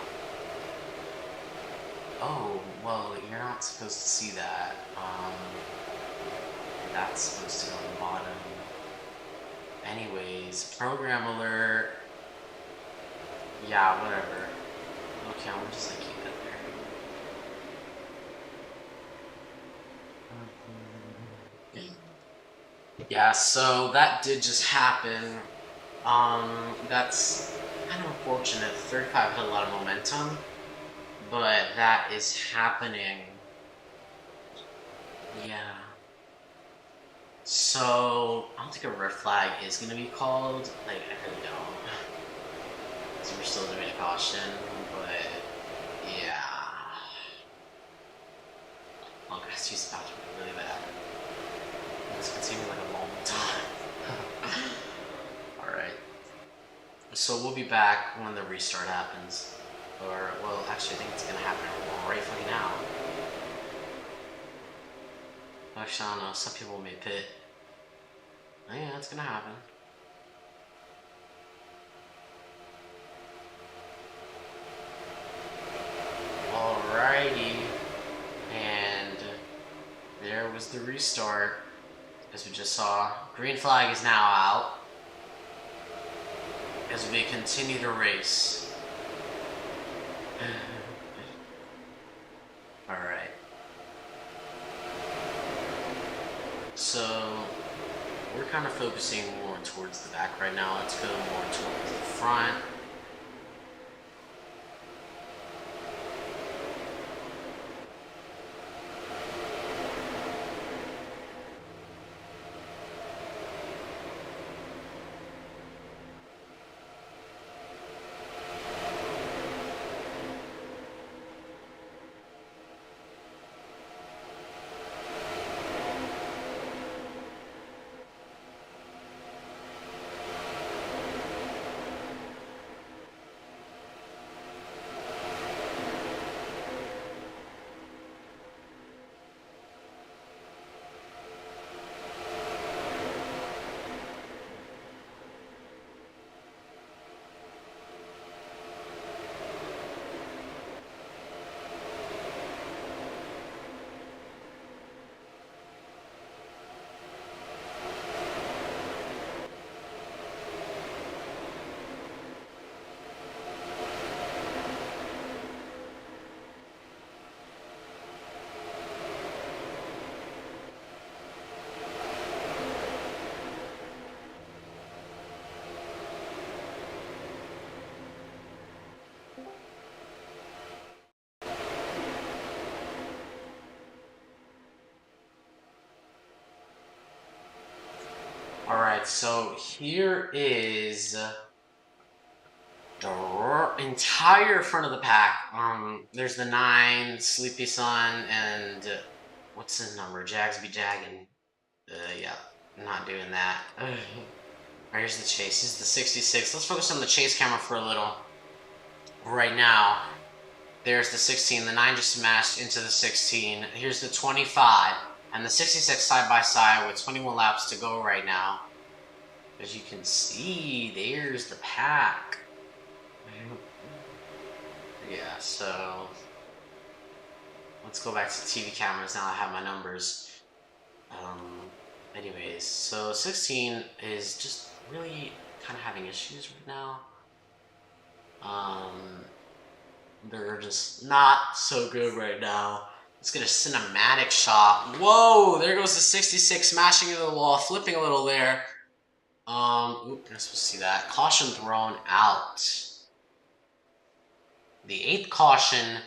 Oh, well, you're not supposed to see that. That's supposed to go on the bottom. Anyways, program alert. Yeah, whatever. Okay, I'm just gonna keep it there. Yeah, so that did just happen. That's kind of unfortunate. 35 had a lot of momentum, but that is happening. Yeah. So, I don't think a red flag is going to be called. Like, I really don't. Because we're still doing a caution, but yeah. Oh, guys, use the bathroom really bad. This could take me like a long time. Alright. So, we'll be back when the restart happens. Or, well, actually, I think it's going to happen right fucking now. Actually, I don't know. Some people may pit. Oh, yeah, it's gonna happen. Alrighty. And there was the restart. As we just saw. Green flag is now out. As we continue to race. Alright. So, we're kind of focusing more towards the back right now. Let's go more towards the front. Alright, so here is the entire front of the pack. There's the 9, Sleepy Sun, and what's his number? Jagsby Jaggin. Yeah, not doing that. Alright, here's the chase. This is the 66. Let's focus on the chase camera for a little. Right now, there's the 16. The 9 just smashed into the 16. Here's the 25. And the 66 side by side with 21 laps to go right now. As you can see, there's the pack. Yeah, so let's go back to the TV cameras now I have my numbers. Anyways, so 16 is just really kind of having issues right now. They're just not so good right now. Let's get a cinematic shot. Whoa, there goes the 66 smashing into the wall, flipping a little there. Oop, you're not supposed to see that. Caution thrown out. The 8th caution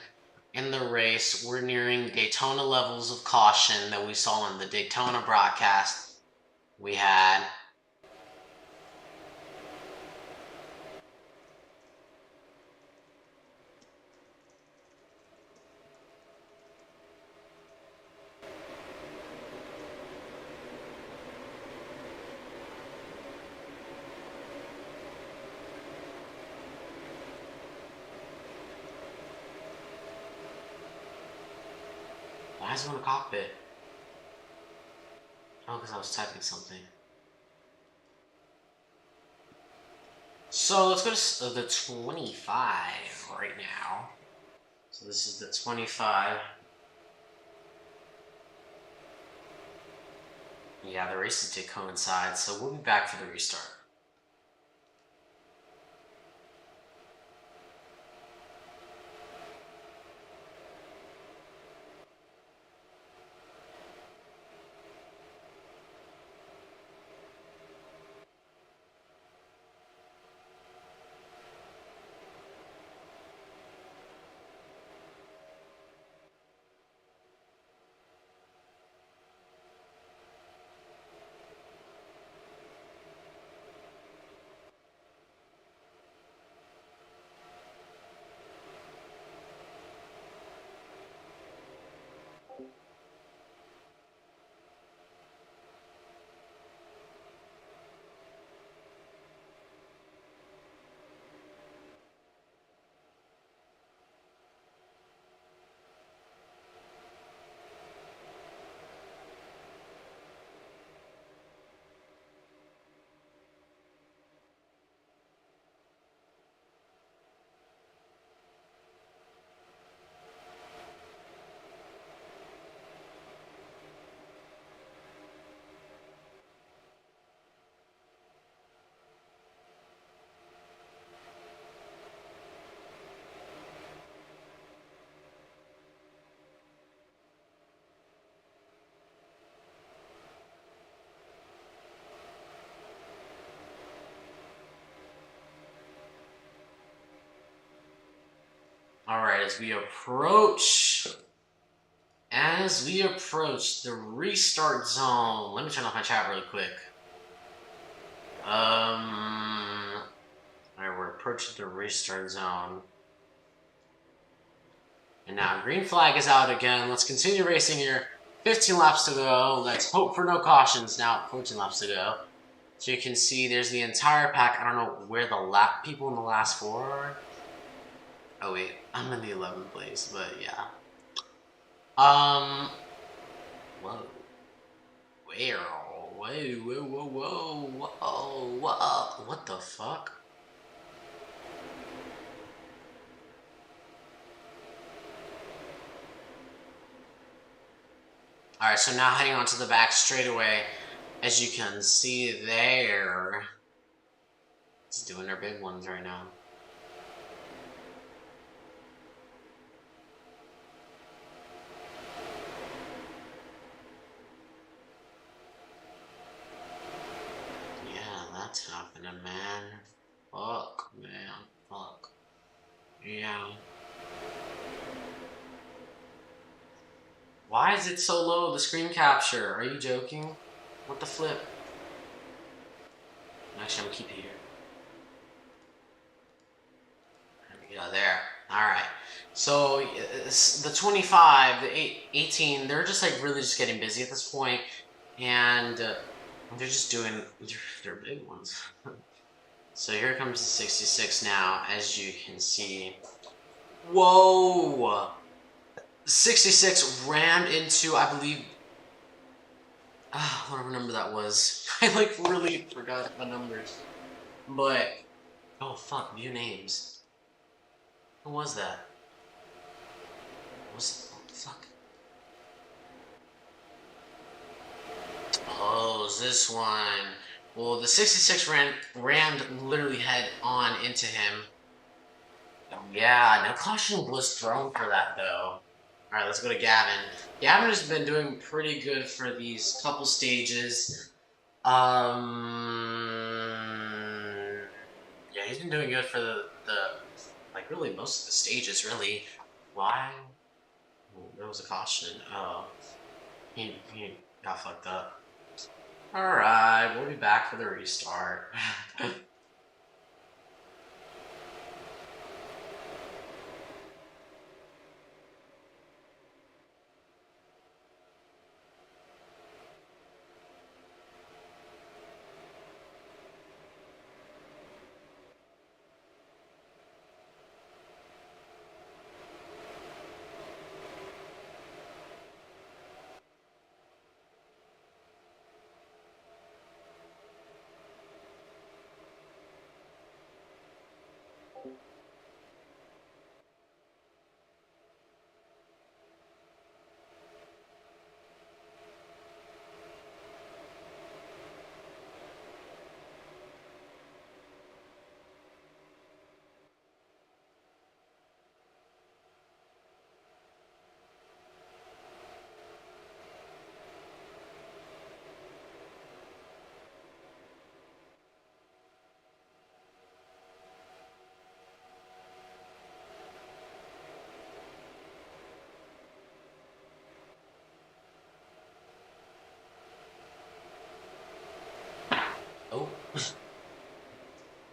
in the race. We're nearing Daytona levels of caution that we saw in the Daytona broadcast. We had why is it in the cockpit? Oh, because I was typing something. So let's go to the 25 right now. So this is the 25. Yeah, the races did coincide, so we'll be back for the restart. Alright, as we approach the restart zone, let me turn off my chat really quick. Alright, we're approaching the restart zone. And now green flag is out again. Let's continue racing here. 15 laps to go. Let's hope for no cautions. Now 14 laps to go. So you can see there's the entire pack. I don't know where the people in the last 4 are. Oh wait, I'm in the 11th place, but yeah. Whoa. Whoa. What the fuck? Alright, so now heading on to the back straightaway. As you can see there. It's doing their big ones right now. That's happening, man. Fuck, man. Fuck. Yeah. Why is it so low, the screen capture? Are you joking? What the flip? Actually, I'm gonna keep it here. There we go, there. Alright. So, the 25, the 18, they're just like really just getting busy at this point. And they're just doing their big ones. So here comes the 66 now, as you can see. Whoa! 66 rammed into, I believe, whatever number that was. I like really forgot the numbers. But, oh fuck, view names. Who was that? Fuck. Oh, is this one? Well, the 66 rammed literally head on into him. Yeah, no caution was thrown for that though. Alright, let's go to Gavin. Gavin has been doing pretty good for these couple stages. Yeah, he's been doing good for the like really most of the stages, really. Why? Oh, there was a caution. Oh, he got fucked up. Alright, we'll be back for the restart.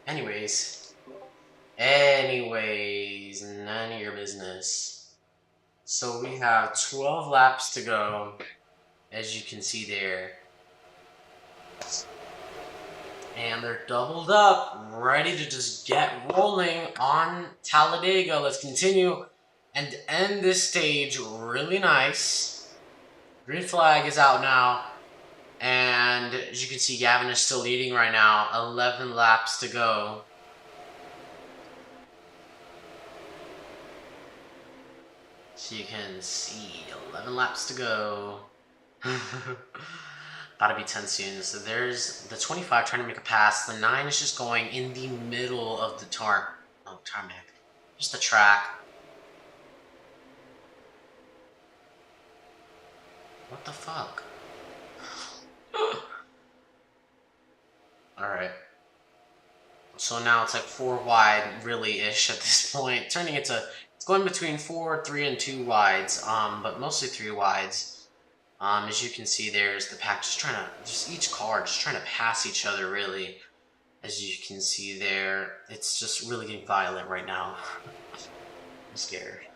Anyways, none of your business. So we have 12 laps to go, as you can see there. And they're doubled up, ready to just get rolling on Talladega. Let's continue and end this stage really nice. Green flag is out now. And as you can see, Gavin is still leading right now. 11 laps to go. So you can see 11 laps to go. Gotta be 10 soon. So there's the 25 trying to make a pass. The 9 is just going in the middle of the tarmac. Just the track. What the fuck? Alright. So now it's like 4 wide, really-ish at this point. Turning into, it's going between 4, 3, and 2 wides, but mostly 3 wides. As you can see, there's the pack just each car just trying to pass each other, really. As you can see there, it's just really getting violent right now. I'm scared.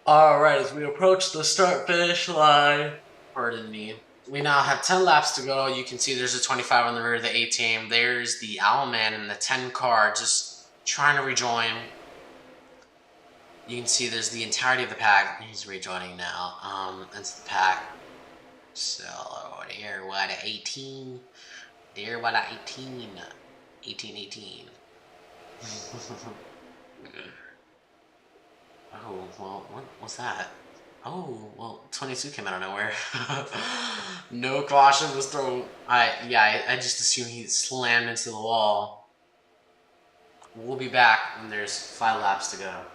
Alright, as we approach the start-finish line, pardon me, we now have 10 laps to go. You can see there's a 25 on the rear of the A-team. There's the Owlman and the 10 car just trying to rejoin. You can see there's the entirety of the pack. He's rejoining now. That's the pack. So, there, what, 18? There, what, 18? 18. Oh, well, what's that? Oh, well, 22 came out of nowhere. No caution was thrown. I just assumed he slammed into the wall. We'll be back when there's 5 laps to go.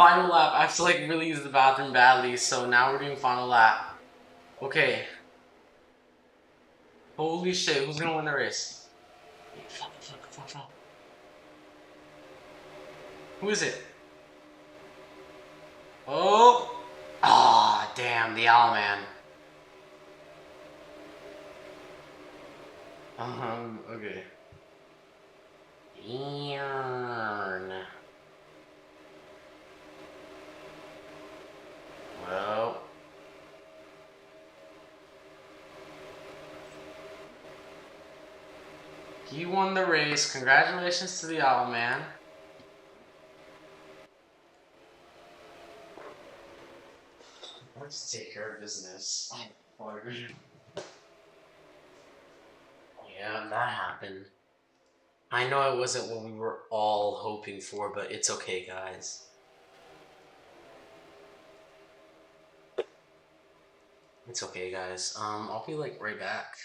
Final lap. I have to like really use the bathroom badly, so now we're doing final lap. Okay. Holy shit, who's gonna win the race? Fuck. Who is it? Oh! Ah, damn, the owl man. Okay. Well. He won the race. Congratulations to the owl man. Let's take care of business. Yeah, that happened. I know it wasn't what we were all hoping for, but it's okay, guys. It's okay, guys. I'll be like right back.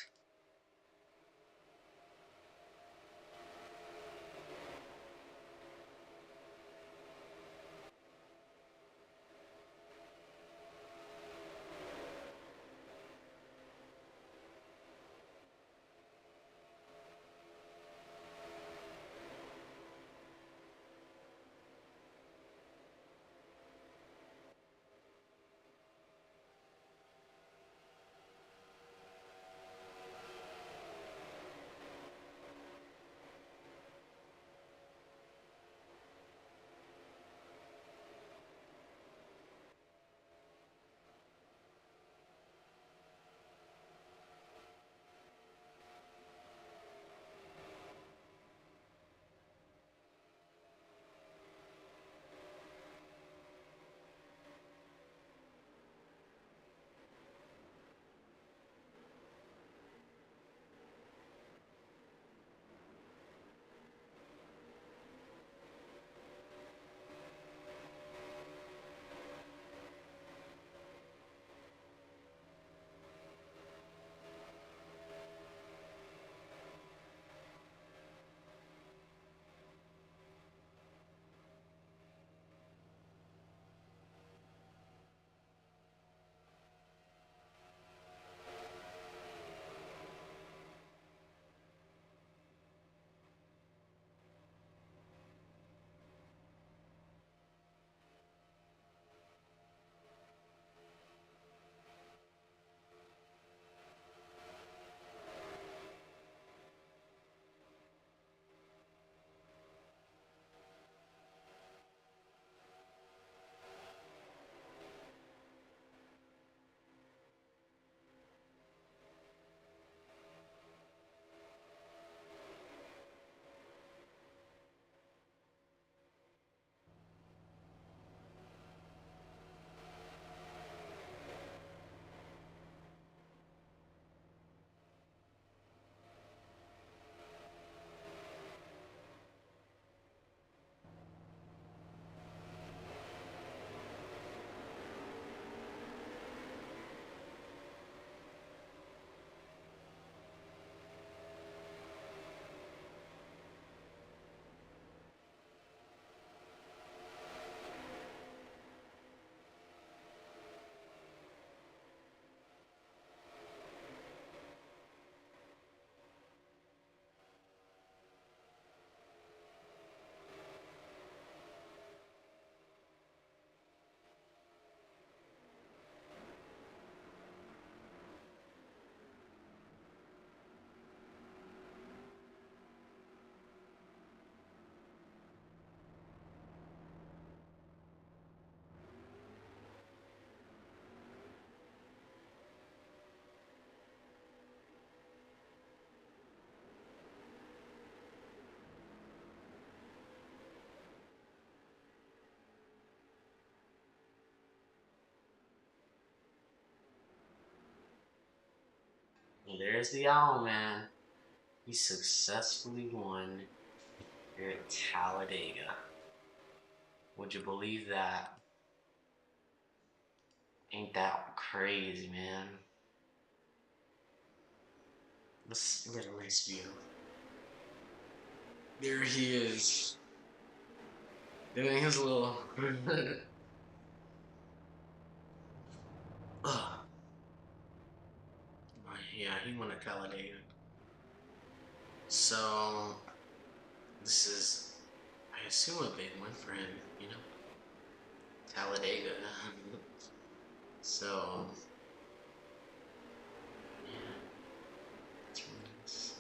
And there's the owl man. He successfully won here at Talladega. Would you believe that? Ain't that crazy, man? Let's get a nice view. There he is. doing his little. Ugh. Yeah, he won at Talladega. So this is, I assume, a big win for him. You know, Talladega. So yeah, it's really nice.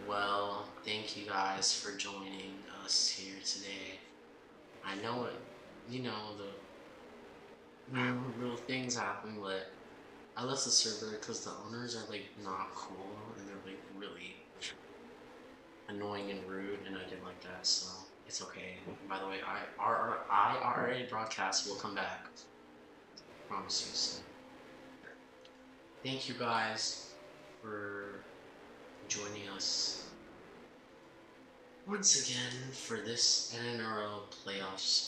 Well, thank you guys for joining us here today. I know it, you know, the little things happen, but I left the server because the owners are like not cool and they're like really annoying and rude, and I didn't like that, so it's okay. And by the way, our IRA broadcast will come back. Promise you. So. Thank you guys for joining us once again for this NNRL playoffs